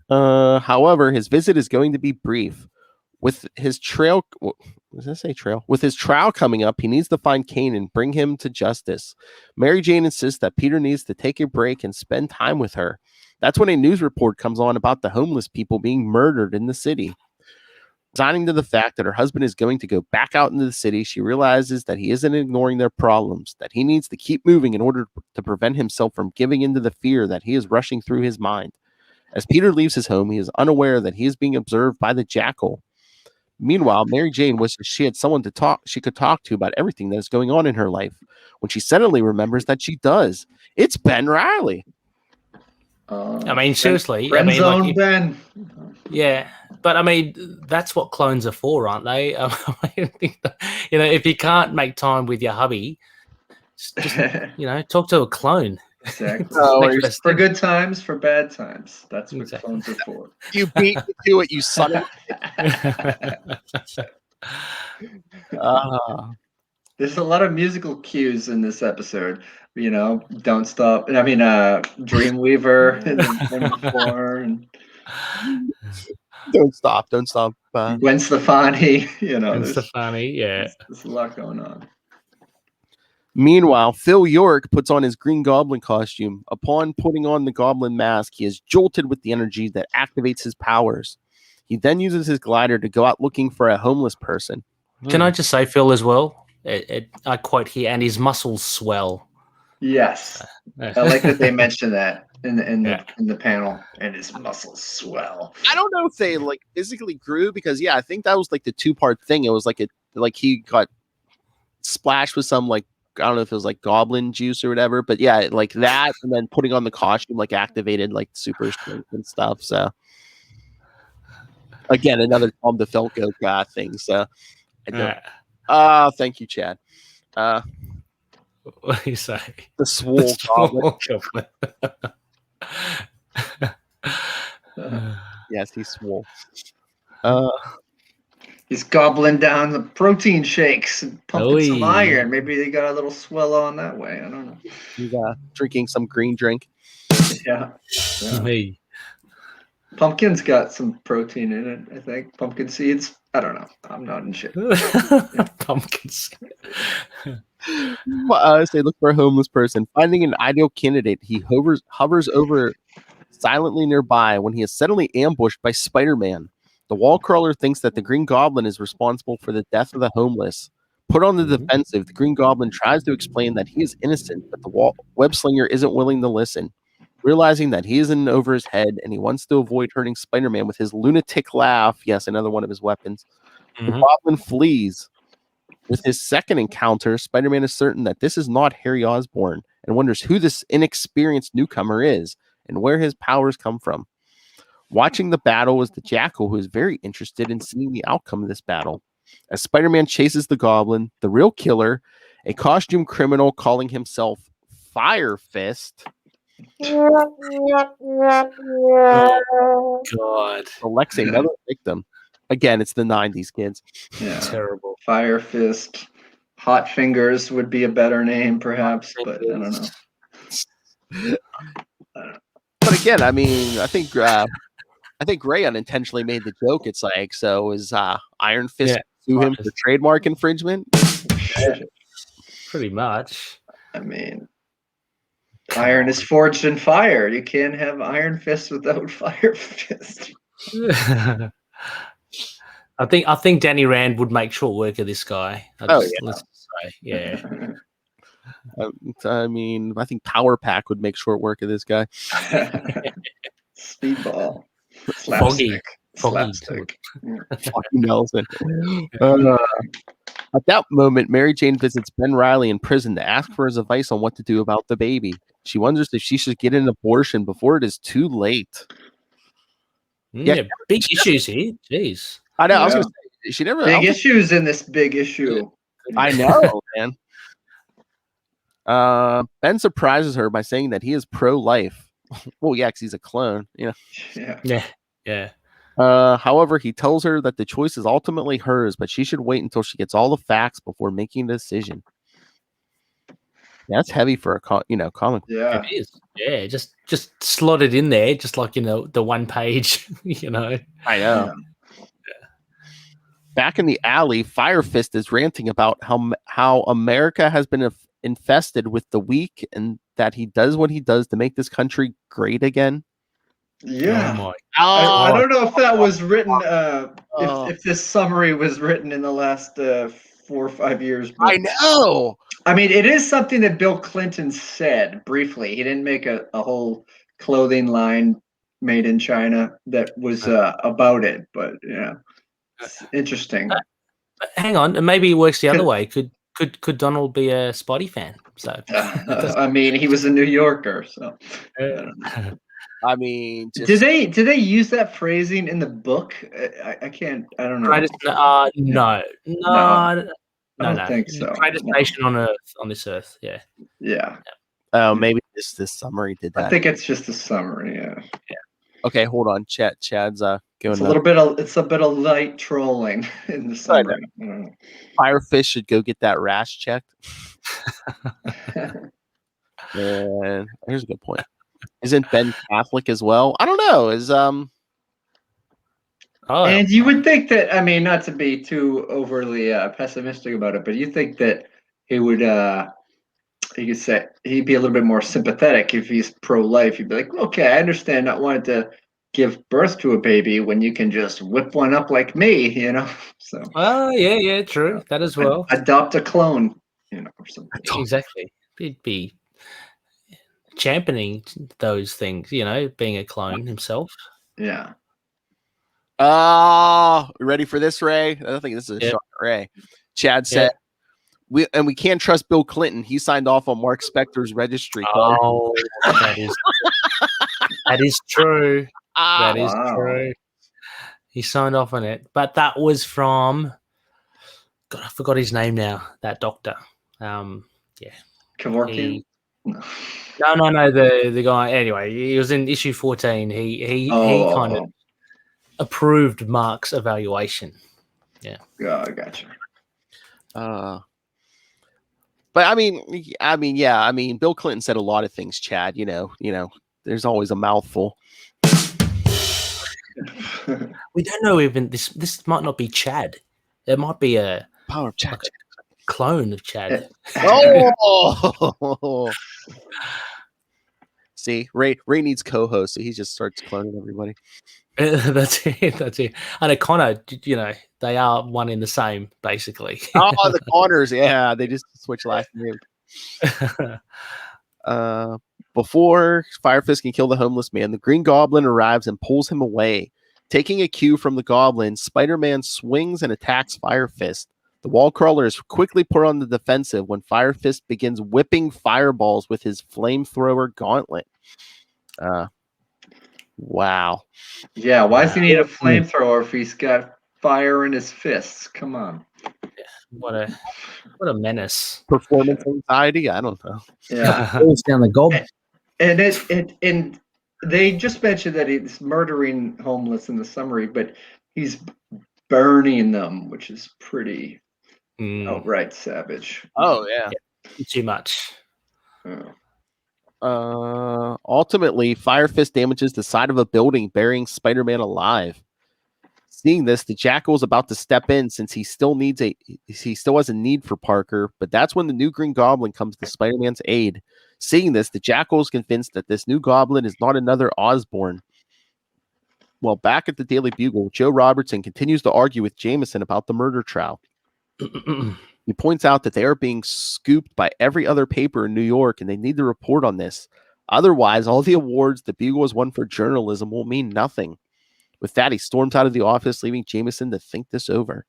C: However, his visit is going to be brief. With his trial coming up, he needs to find Kane and bring him to justice. Mary Jane insists that Peter needs to take a break and spend time with her. That's when a news report comes on about the homeless people being murdered in the city. Resigning to the fact that her husband is going to go back out into the city, she realizes that he isn't ignoring their problems, that he needs to keep moving in order to prevent himself from giving into the fear that he is rushing through his mind. As Peter leaves his home, he is unaware that he is being observed by the Jackal. Meanwhile, Mary Jane wishes she had someone she could talk to about everything that is going on in her life, when she suddenly remembers that she does. It's Ben Reilly.
A: I mean, seriously.
F: Friend zone, Ben.
A: Yeah, but I mean, that's what clones are for, aren't they? If you can't make time with your hubby, just talk to a clone.
F: Exactly. For good times, for bad times. That's what clones are for.
C: You beat me to it, you son of
F: There's a lot of musical cues in this episode. Don't Stop. I mean, Dreamweaver and before, and
C: Don't Stop.
F: Gwen Stefani.
A: Gwen Stefani, yeah.
F: There's a lot going on.
C: Meanwhile, Phil York puts on his Green Goblin costume. Upon putting on the Goblin mask, he is jolted with the energy that activates his powers. He then uses his glider to go out looking for a homeless person.
A: Can I just say, Phil, as well? I quote here, and his muscles swell.
F: Yes, I like that they mentioned that in the panel, and his muscles swell.
C: I don't know if they like physically grew because I think that was like the 2-part thing. It was like he got splashed with some like I don't know if it was like goblin juice or whatever, but like that, and then putting on the costume like activated like super strength and stuff. So again, another Tom DeFalco thing. So I don't. Thank you, Chad.
A: What do you say?
C: The swole goblin. Yes, he's swole.
F: He's gobbling down the protein shakes and pumping some iron. Maybe they got a little swell on that way. I don't know.
C: He's drinking some green drink.
F: Yeah.
A: Hey.
F: Pumpkin's got some protein in it, I think. Pumpkin seeds. I don't know. I'm not in shit.
A: Pumpkins.
C: They look for a homeless person. Finding an ideal candidate, he hovers over silently nearby when he is suddenly ambushed by Spider-Man. The wall crawler thinks that the Green Goblin is responsible for the death of the homeless. Put on the defensive, the Green Goblin tries to explain that he is innocent, but the web slinger isn't willing to listen. Realizing that he is in over his head and he wants to avoid hurting Spider-Man with his lunatic laugh, yes, another one of his weapons, the Goblin flees. With his second encounter, Spider-Man is certain that this is not Harry Osborn and wonders who this inexperienced newcomer is and where his powers come from. Watching the battle is the Jackal, who is very interested in seeing the outcome of this battle. As Spider-Man chases the Goblin, the real killer, a costume criminal calling himself Fire Fist,
A: God.
C: selects another victim. Again, it's the 90s, kids.
F: Yeah.
A: Terrible.
F: Fire Fist. Hot Fingers would be a better name, perhaps, but I don't know.
C: But again, I mean, I think Gray unintentionally made the joke. It's like, so is Iron Fist sue him for trademark infringement?
A: Pretty much.
F: I mean, iron is forged in fire. You can't have Iron Fist without Fire Fist.
A: I think Danny Rand would make short work of this guy. Let's say, yeah.
C: I mean, I think Power Pack would make short work of this guy.
F: Speedball.
A: Foggy.
F: Slapstick.
C: Foggy Nelson. At that moment, Mary Jane visits Ben Reilly in prison to ask for his advice on what to do about the baby. She wonders if she should get an abortion before it is too late.
A: Yeah, big issues here. Jeez.
C: I know. I was going to say, she never.
F: Big issues in this big issue.
C: I know, man. Ben surprises her by saying that he is pro-life. Well, yeah, because he's a clone. Yeah. However, he tells her that the choice is ultimately hers, but she should wait until she gets all the facts before making a decision. Yeah, that's heavy for a comic.
F: Yeah,
A: it is. Yeah, just slot it in there, just like the one page.
C: I know. Yeah. Back in the alley, Fire Fist is ranting about how America has been infested with the weak, and that he does what he does to make this country great again.
F: Yeah. I don't know if that was written. If this summary was written in the last 4 or 5 years.
C: I know.
F: I mean, it is something that Bill Clinton said briefly. He didn't make a whole clothing line made in China that was about it, but it's interesting.
A: Hang on, and maybe it works the other way. Could Donald be a Spotty fan? So
F: I mean, he was a New Yorker, so.
C: I mean,
F: did they use that phrasing in the book? I don't know.
A: No. I don't think so. Greatest nation on earth, on this earth. Yeah.
F: Yeah.
C: Oh, maybe this summary did that.
F: I think it's just a summary. Yeah.
C: Okay, hold on. Chad's going.
F: It's a bit of light trolling in the summary.
C: Firefish should go get that rash checked. And here's a good point. Isn't Ben Catholic as well? I don't know.
F: And you would think that, I mean, not to be too overly pessimistic about it, but you think that he would you could say he'd be a little bit more sympathetic if he's pro-life. He'd be like, okay, I understand not wanting to give birth to a baby when you can just whip one up like me, you know. So
A: Oh, yeah, true. That as well.
F: adopt a clone, you know, or something.
A: Exactly. He'd be championing those things, you know, being a clone himself.
F: Yeah.
C: Ready for this, Ray? I don't think this is a
A: Yeah.
C: shot, Ray. Chad said, we can't trust Bill Clinton. He signed off on Mark Spector's registry card.
A: Oh, that is true. That is
F: Wow.
A: true. He signed off on it, but that was from God. I forgot his name now. That doctor.
F: Kevorkian? No.
A: No. The guy. Anyway, he was in issue 14. He kind of approved Mark's evaluation. Yeah.
F: Yeah, I gotcha.
C: But I mean, Bill Clinton said a lot of things, Chad. You know, there's always a mouthful.
A: We don't know even this might not be Chad. It might be a
C: Power of Chad.
A: like a clone of Chad.
C: Oh, see, Ray needs co-host, so he just starts cloning everybody.
A: That's it. And at Kona, you know, they are one in the same, basically.
C: Oh, the Connors, yeah, they just switch last name. Before Firefist can kill the homeless man, the Green Goblin arrives and pulls him away. Taking a cue from the Goblin, Spider-Man swings and attacks Firefist. The wall crawler is quickly put on the defensive when Firefist begins whipping fireballs with his flamethrower gauntlet. Wow.
F: Yeah, why does he need a flamethrower if he's got fire in his fists? Come on.
A: What a menace.
C: Performance anxiety? I don't know.
F: Yeah.
G: Goes down the gob.
F: And they just mentioned that he's murdering homeless in the summary, but he's burning them, which is pretty outright savage.
C: Oh, yeah.
A: Too much.
C: Ultimately, Firefist damages the side of a building, burying Spider-Man alive. Seeing this, the Jackal is about to step in since he still has a need for Parker, but that's when the new Green Goblin comes to Spider-Man's aid. Seeing this, the Jackal is convinced that this new Goblin is not another Osborn. Well, back at the Daily Bugle, Joe Robertson continues to argue with Jameson about the murder trial. He points out that they are being scooped by every other paper in New York, and they need to report on this. Otherwise, all the awards the Bugle has won for journalism will mean nothing. With that, he storms out of the office, leaving Jameson to think this over.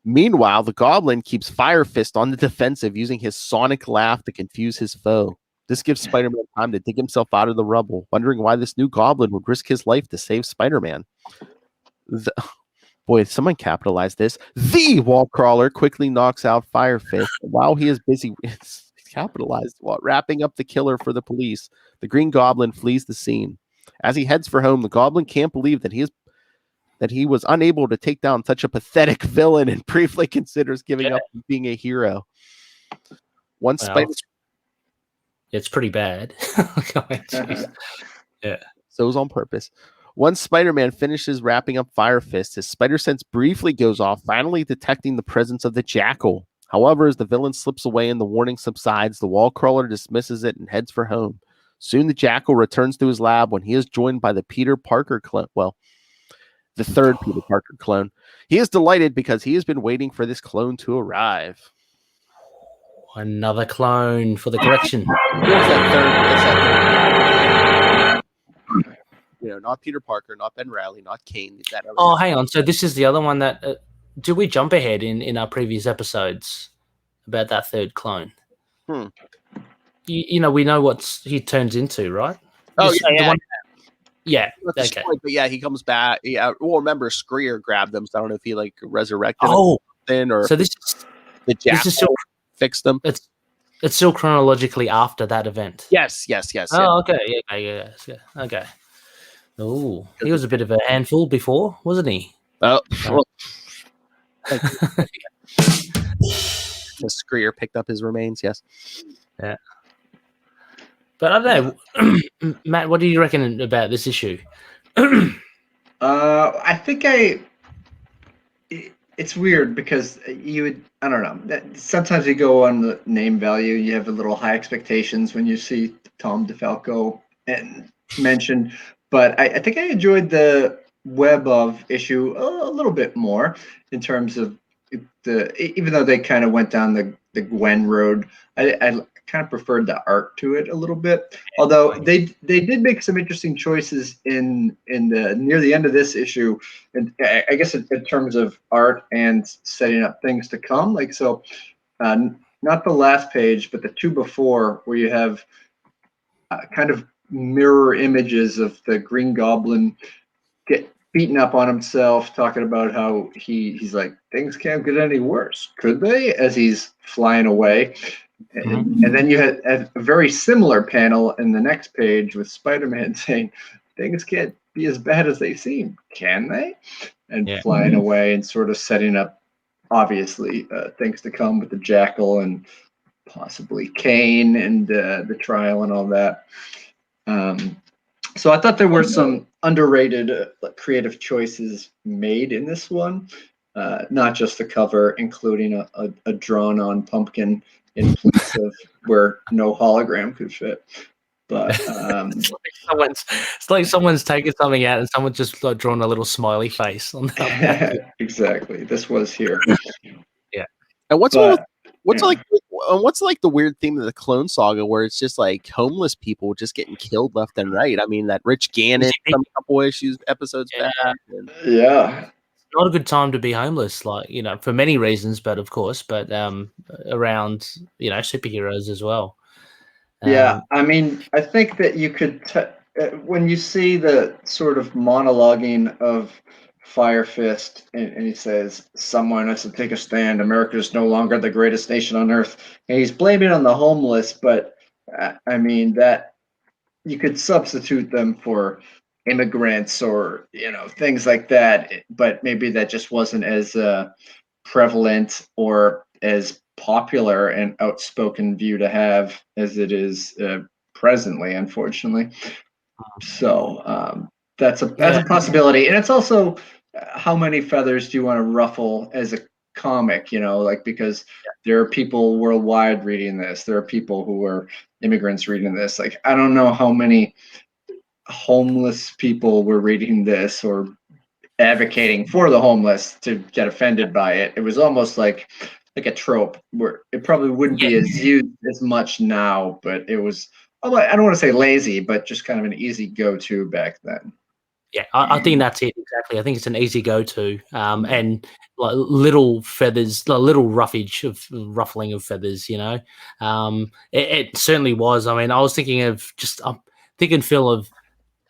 C: Meanwhile, the Goblin keeps Firefist on the defensive, using his sonic laugh to confuse his foe. This gives Spider-Man time to dig himself out of the rubble, wondering why this new Goblin would risk his life to save Spider-Man. Boy, someone capitalized this. The wall crawler quickly knocks out Firefist while he is busy. It's capitalized while wrapping up the killer for the police. The Green Goblin flees the scene. As he heads for home, the Goblin can't believe that he was unable to take down such a pathetic villain and briefly considers giving up on being a hero.
A: It's pretty bad. Yeah.
C: So it was on purpose. Once Spider-Man finishes wrapping up Firefist, his spider sense briefly goes off, finally detecting the presence of the Jackal. However, as the villain slips away and the warning subsides, the wall crawler dismisses it and heads for home. Soon the Jackal returns to his lab when he is joined by the Peter Parker clone. Well, the third Peter Parker clone. He is delighted because he has been waiting for this clone to arrive.
A: Another clone for the collection.
C: You know, not Peter Parker, not Ben Reilly, not Kane.
A: Hang on. So this is the other one that... did we jump ahead in our previous episodes about that third clone? You know, we know what he turns into, right?
C: Oh,
A: yeah. Yeah. Okay.
C: But yeah, he comes back. Yeah. Well, remember, Screer grabbed them, so I don't know if he like resurrected them or
A: so this is
C: the Jackal fixed them.
A: It's still chronologically after that event.
C: Yes.
A: Oh, okay. Yeah. Okay. Oh, he was a bit of a handful before, wasn't he?
C: Oh, the Screer picked up his remains. Yes.
A: Yeah. But I don't know, Matt. What do you reckon about this issue?
F: I think it's weird because I don't know. Sometimes you go on the name value. You have a little high expectations when you see Tom DeFalco and mentioned, but I think I enjoyed the Web of issue a little bit more in terms of even though they kind of went down the Gwen road, I kind of preferred the art to it a little bit. Although they did make some interesting choices in the near the end of this issue, and I guess in terms of art and setting up things to come. Like so, not the last page, but the two before, where you have kind of mirror images of the Green Goblin get beaten up on himself, talking about how he's like, things can't get any worse, could they? As he's flying away. And then you had a very similar panel in the next page with Spider-Man saying, things can't be as bad as they seem, can they? And flying away and sort of setting up, obviously, things to come with the Jackal and possibly Kane and the trial and all that. So I thought there were some underrated creative choices made in this one, not just the cover, including a drawn-on pumpkin in place of where no hologram could fit. But
A: it's like someone's taken something out and someone's just like drawn a little smiley face on that.
F: Exactly, this was here.
A: Yeah.
C: And what's like the weird theme of the Clone Saga, where it's just like homeless people just getting killed left and right? I mean, that Rich Gannon from a couple episodes back.
F: Yeah.
A: Not a good time to be homeless, like, for many reasons, but of course, but around, superheroes as well.
F: Yeah, I mean, I think that you could, when you see the sort of monologuing of Fire Fist, and he says, someone has to take a stand. America is no longer the greatest nation on earth. And he's blaming it on the homeless, but I mean, that you could substitute them for immigrants or things like that, but maybe that just wasn't as prevalent or as popular and outspoken view to have as it is presently, unfortunately. So that's a possibility, and it's also how many feathers do you want to ruffle as a comic, because there are people worldwide reading this, there are people who are immigrants reading this. Like, I don't know how many homeless people were reading this or advocating for the homeless to get offended by it. It was almost like a trope where it probably wouldn't be as used as much now, but it was, I don't want to say lazy, but just kind of an easy go-to back then.
A: Yeah, I think that's it, exactly. I think it's an easy go-to, and like little feathers, little ruffling of feathers, it certainly was. I mean, I was thinking of I'm thinking, Phil, of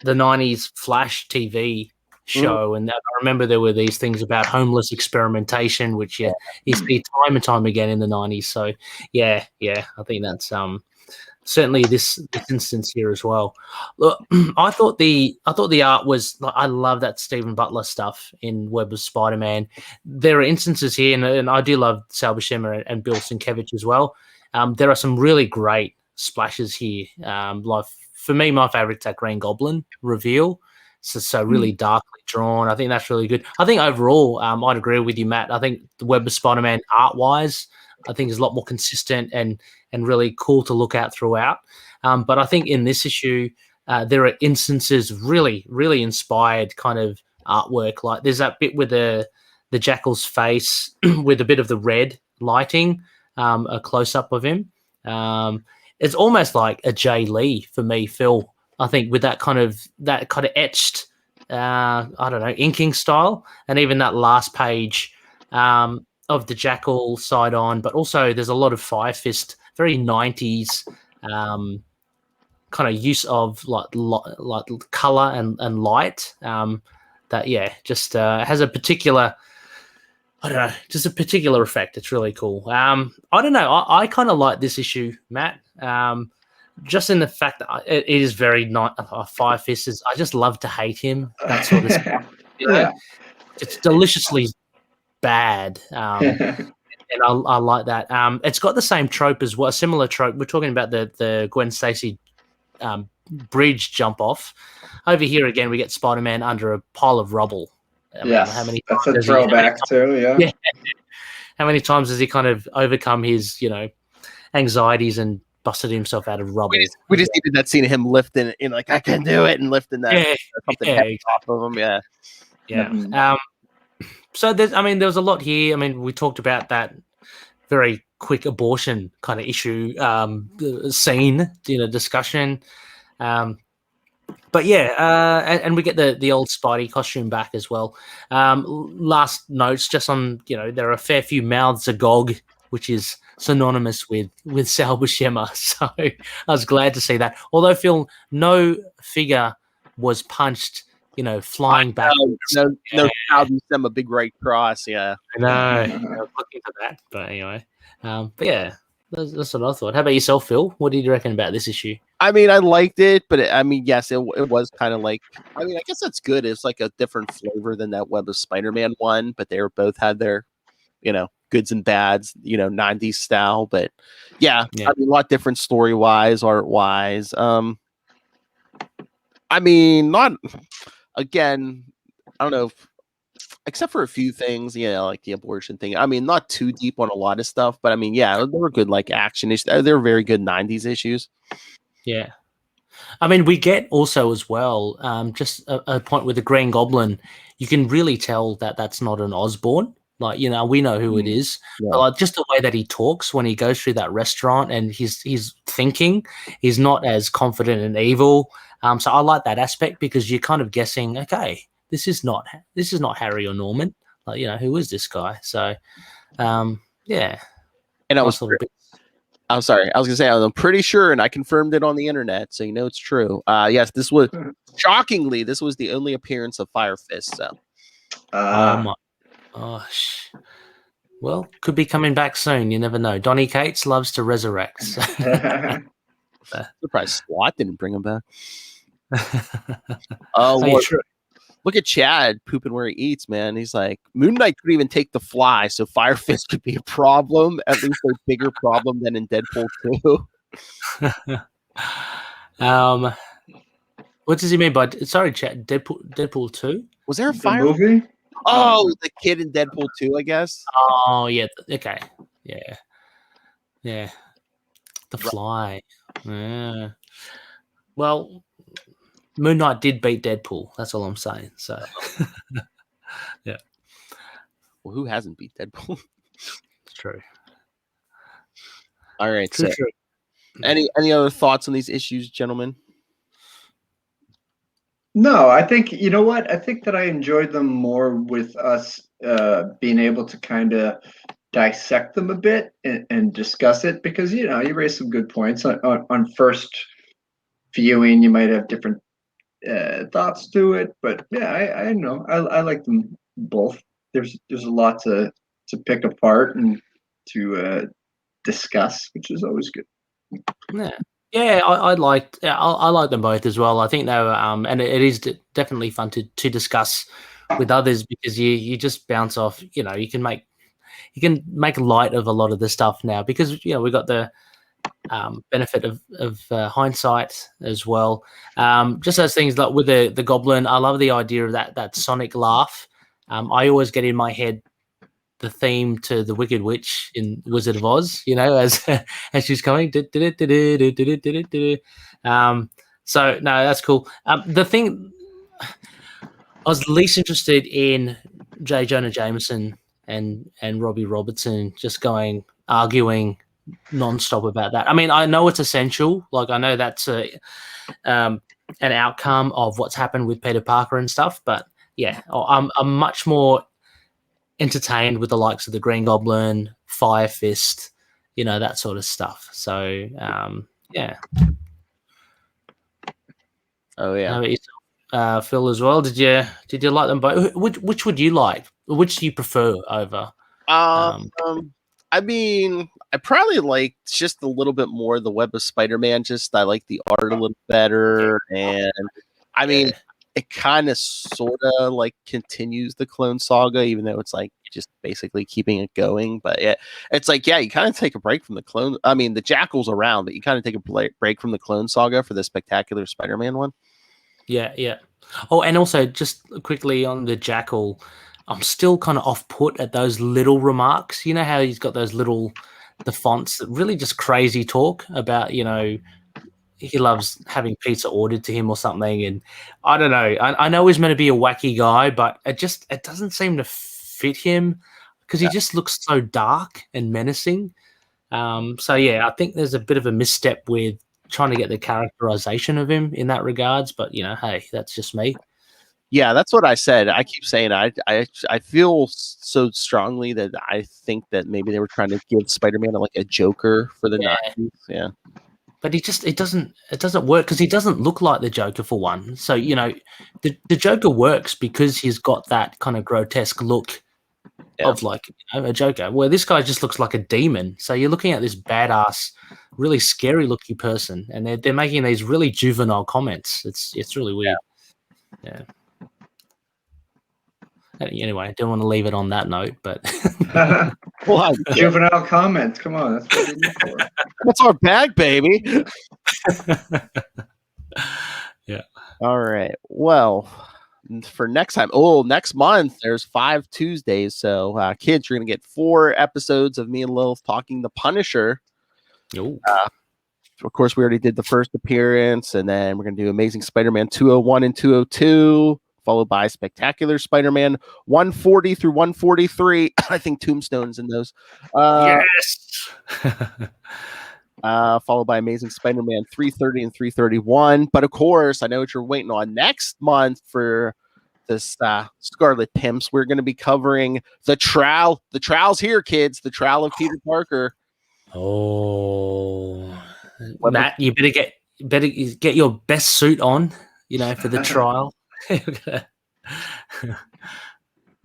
A: the 90s Flash TV show, and I remember there were these things about homeless experimentation, which you see time and time again in the 90s. So yeah, I think that's certainly this instance here as well. Look, I thought the art was, I love that Stephen Butler stuff in Web of Spider-Man. There are instances here, and I do love Sal Buscema and Bill Sienkiewicz as well. There are some really great splashes here. Like, for me, my favorite's that Green Goblin reveal. So really darkly drawn. I think that's really good. I think overall, I'd agree with you, Matt. I think the Web of Spider-Man art-wise, I think is a lot more consistent and really cool to look at throughout. But I think in this issue, there are instances of really, really inspired kind of artwork. Like, there's that bit with the Jackal's face with a bit of the red lighting, a close-up of him. It's almost like a Jay Lee for me, Phil. I think with that kind of etched, I don't know, inking style, and even that last page of the Jackal side on, but also there's a lot of Fire Fist, very 90s kind of use of like color and light. That just has a particular, I don't know, just a particular effect. It's really cool. I don't know. I kind of like this issue, Matt. Just in the fact that it is very not Fire Fist. I just love to hate him. That sort of stuff.
F: Yeah.
A: It's deliciously bad. And I like that. It's got the same trope as well, a similar trope. We're talking about the Gwen Stacy bridge jump off. Over here again, we get Spider-Man under a pile of rubble. I mean,
F: Yes,
A: how many
F: that's
A: times
F: a
A: has he- how many
F: throwback too. Yeah.
A: Yeah. How many times has he kind of overcome his, anxieties and busted himself out of rubble?
C: We just needed that scene of him lifting it, like I can do it, and lifting that something heavy off of him. Yeah.
A: Yeah.
F: Mhm.
A: So there was a lot here. I mean, we talked about that very quick abortion kind of issue scene, discussion. But yeah, and we get the old Spidey costume back as well. Last notes just on, there are a fair few mouths agog, which is synonymous with Sal Buscema. So I was glad to see that. Although, Phil, no figure was punched, flying back.
C: No, I'll send a big right cross. Yeah.
A: I know. I was looking for that. But anyway. But yeah, that's what I thought. How about yourself, Phil? What did you reckon about this issue?
C: I mean, I liked it, but yes, it was kind of like, I guess that's good. It's like a different flavor than that Web of Spider-Man one, but they both had their, goods and bads, 90s style. But yeah. A lot different story-wise, art-wise. Not, again, I don't know if, except for a few things, like the abortion thing. Not too deep on a lot of stuff, but they were good, like action issues. They were very good 90s issues.
A: Yeah. We get also as well, just a point with the Green Goblin, you can really tell that that's not an Osborn. Like, we know who it is.
C: Yeah.
A: But like, just the way that he talks when he goes through that restaurant and he's thinking, he's not as confident and evil. So I like that aspect because you're kind of guessing, okay, this is not Harry or Norman. Like, who is this guy? So, yeah.
C: And I'm sorry. I was gonna say I'm pretty sure, and I confirmed it on the internet, so it's true. Yes, this was shockingly the only appearance of Fire Fist. So,
A: oh my gosh. Well, could be coming back soon. You never know. Donny Cates loves to resurrect. So.
C: Surprised SWAT didn't bring him back.
A: Oh,
C: look at Chad pooping where he eats, man. He's like, Moon Knight could even take the fly, so Fire Fist could be a problem, at least a bigger problem than in Deadpool 2.
A: What does he mean by Chad? Deadpool 2?
C: Was there a fire
F: movie?
C: Oh, the kid in Deadpool 2, I guess.
A: Oh yeah, okay, yeah. The Fly. Yeah. Well, Moon Knight did beat Deadpool. That's all I'm saying. So, yeah.
C: Well, who hasn't beat Deadpool?
A: It's true.
C: All right.
A: True.
C: Any other thoughts on these issues, gentlemen?
F: No, I think, you know what? I think that I enjoyed them more with us being able to kind of dissect them a bit and discuss it because, you raised some good points. On first viewing, you might have different thoughts to it, but yeah, I know. I like them both. There's a lot to pick apart and to discuss, which is always good.
A: Yeah, I liked them both as well. I think they were, and it is definitely fun to discuss with others because you just bounce off. You can make light of a lot of the stuff now because we got the benefit of hindsight as well. Just those things like with the Goblin, I love the idea of that sonic laugh. I always get in my head the theme to the Wicked Witch in Wizard of Oz, as she's coming. So no, that's cool. The thing I was least interested in J. Jonah Jameson and Robbie Robertson just arguing nonstop about that. I know it's essential. Like I know that's an outcome of what's happened with Peter Parker and stuff, but yeah, I'm much more entertained with the likes of the Green Goblin, Fire Fist, that sort of stuff. So, yeah.
C: Oh yeah.
A: How about yourself, Phil, as well? Did you like them both? Which would you like? Which do you prefer over?
C: I probably like just a little bit more the Web of Spider-Man. Just I like the art a little better, and it kind of sort of like continues the Clone Saga, even though it's like just basically keeping it going. But yeah, it's like you kind of take a break from the Clone. The Jackal's around, but you kind of take a break from the Clone Saga for the Spectacular Spider-Man one.
A: Yeah. Oh, and also just quickly on the Jackal, I'm still kind of off put at those little remarks. You know how he's got those the fonts that really just crazy talk about, he loves having pizza ordered to him or something. And I don't know. I know he's meant to be a wacky guy, but it doesn't seem to fit him because he just looks so dark and menacing. So yeah, I think there's a bit of a misstep with trying to get the characterization of him in that regards, but hey, that's just me.
C: Yeah, that's what I said. I keep saying I feel so strongly that I think that maybe they were trying to give Spider-Man like a Joker for the 90s. Yeah.
A: But it doesn't work because he doesn't look like the Joker for one. So, the Joker works because he's got that kind of grotesque look of like a Joker, where this guy just looks like a demon. So you're looking at this badass, really scary looking person, and they're making these really juvenile comments. It's really weird. Yeah. Anyway, I don't want to leave it on that note, but
F: juvenile comments. Come on, that's what we look for.
C: That's our bag, baby.
A: Yeah.
C: All right. Well, for next month, there's 5 Tuesdays. So, kids, you're going to get 4 episodes of me and Lilith talking The Punisher.
A: Of
C: course, we already did the first appearance, and then we're going to do Amazing Spider-Man 201 and 202, followed by Spectacular Spider-Man 140 through 143. I think Tombstone's in those.
A: Yes.
C: Followed by Amazing Spider-Man 330 and 331. But of course, I know what you're waiting on next month for this Scarlet Pimps. We're going to be covering the trial. The trial's here, kids. The trial of Peter Parker.
A: Oh, Matt, you better get your best suit on, for the trial.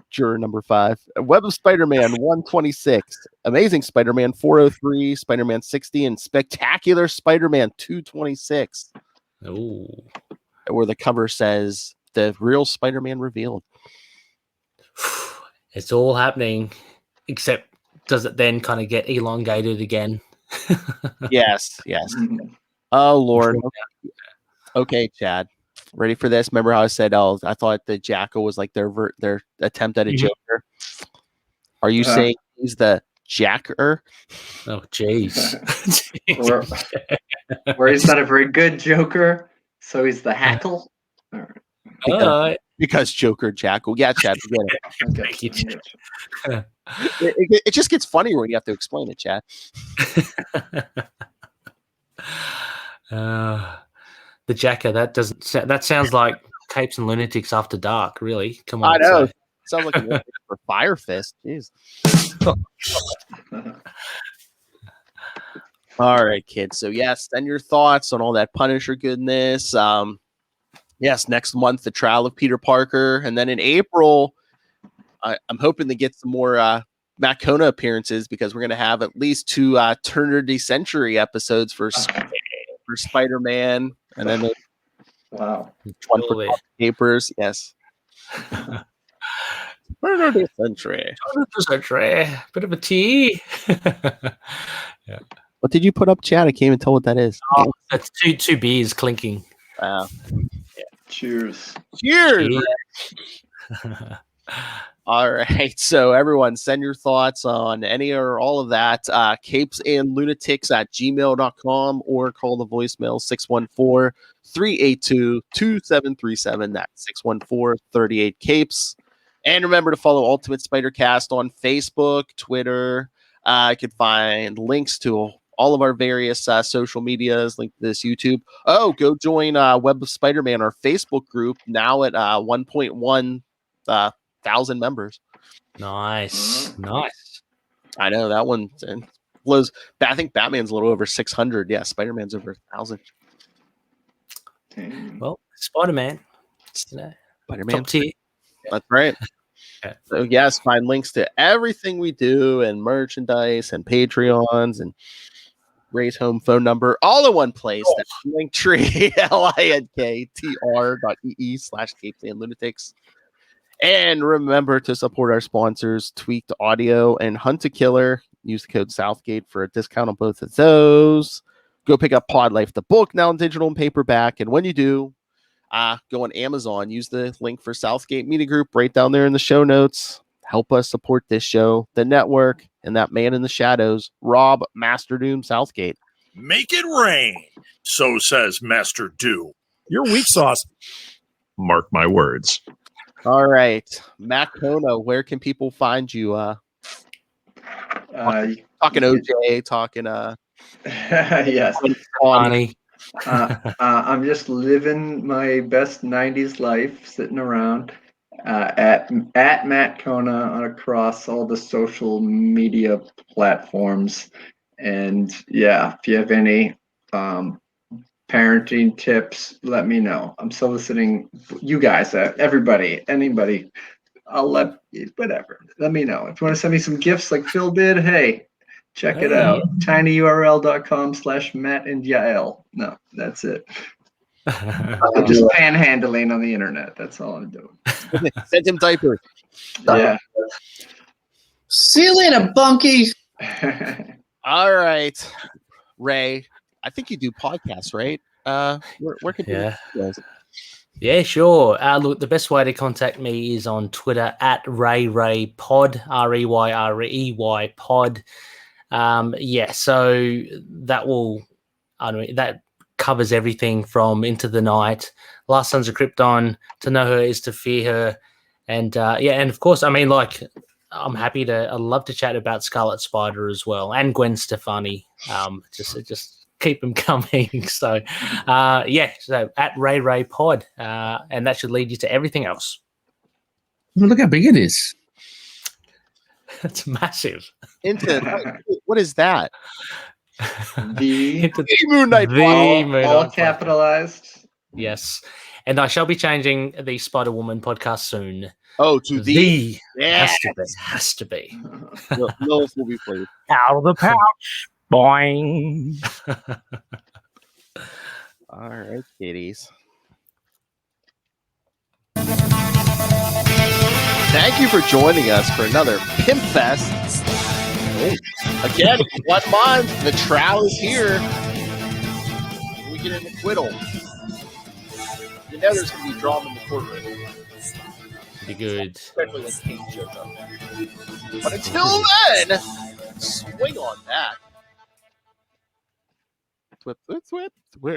C: Juror number 5. Web of Spider-Man 126, Amazing Spider-Man 403, Spider-Man 60, and Spectacular Spider-Man 226.
A: Oh,
C: where the cover says the real Spider-Man revealed.
A: It's all happening, except does it then kind of get elongated again?
C: Yes. Oh Lord. Okay, Chad. Ready for this? Remember how I said, I thought the Jackal was like their attempt at a Joker? Are you saying he's the Jacker?
A: Oh, jeez.
F: Or he's not a very good Joker, so he's the Hackle?
C: Because Joker, Jackal. Yeah, Chad. It just gets funnier when you have to explain it, Chad.
A: The Jacker, that sounds like Capes and Lunatics After Dark, really. Come on.
C: I know. Sounds like a for Fire Fist. Jeez. All right, kids. So yes, send your thoughts on all that Punisher goodness. Yes, next month the trial of Peter Parker, and then in April, I'm hoping to get some more Matt Kona appearances because we're going to have at least 2 Turn of the Century episodes for Spider-Man, and then one for papers. Yes. Turn of the Century.
A: Bit of a tea.
C: Yeah. What did you put up, Chad? I can't even tell what that is.
A: Oh, that's two beers clinking.
C: Wow.
F: Yeah. Cheers.
C: All right. So everyone, send your thoughts on any or all of that. capesandlunatics@gmail.com or call the voicemail 614-382-2737. That's 614-38-CAPES. And remember to follow Ultimate Spider Cast on Facebook, Twitter. You can find links to all of our various social medias, link to this YouTube. Oh, go join Web of Spider-Man, our Facebook group, now at 1.1 thousand members.
A: Nice.
C: I know that one blows. I think Batman's a little over 600. Yeah, Spider-Man's over 1,000.
A: Well, Spider-Man.
C: Spider-Man.
A: Top tier.
C: That's right. So yes, find links to everything we do and merchandise and Patreons and Ray's home phone number all in one place. That's Linktree, linktr.ee/capesandlunatics. And remember to support our sponsors, Tweaked Audio and Hunt a Killer. Use the code Southgate for a discount on both of those. Go pick up Pod Life, the book, now in digital and paperback. And when you do, go on Amazon, use the link for Southgate Media Group right down there in the show notes. Help us support this show, the network, and that man in the shadows, Rob Master Doom Southgate.
H: Make it rain, so says Master Doom. Your weak sauce. Mark my words.
C: All right, Matt Kona, where can people find you? Talking OJ, talking
F: Yes.
A: Funny.
F: I'm just living my best 90s life, sitting around at Matt Kona across all the social media platforms. And yeah, if you have any parenting tips, let me know. I'm soliciting you guys, everybody, anybody. I'll let me know. If you want to send me some gifts like Phil did, hey, check it out. tinyurl.com/Matt and Yael. No, that's it. I'm just panhandling on the internet. That's all I'm doing.
C: Send him diapers.
F: Yeah.
E: See you later, bunkie.
C: All right, Ray. I think you do podcasts, right? Where can you?
A: Yeah, sure. Look, the best way to contact me is on Twitter at RayRayPod, REYREY pod. So that covers everything from Into the Night, Last Sons of Krypton, To Know Her Is to Fear Her, and and of course, I'm happy to. I love to chat about Scarlet Spider as well, and Gwen Stefani. Just keep them coming. So, so at RayRayPod, and that should lead you to everything else.
G: Look how big it is.
A: It's massive.
C: What is that?
F: The
C: Moon Knight.
F: all capitalized.
A: Yes, and I shall be changing the Spider-Woman podcast soon.
C: Oh, to the
A: has to be.
C: Lilith will be played
G: Out of the pouch. Boing.
C: All right, kitties. Thank you for joining us for another Pimp Fest. Again, 1 month. The trial is here. We get an acquittal. You know there's going to be drama in the courtroom.
A: Pretty good.
C: Especially when Kate shows up. But until then, swing on that. Whip, whip, whip, whip.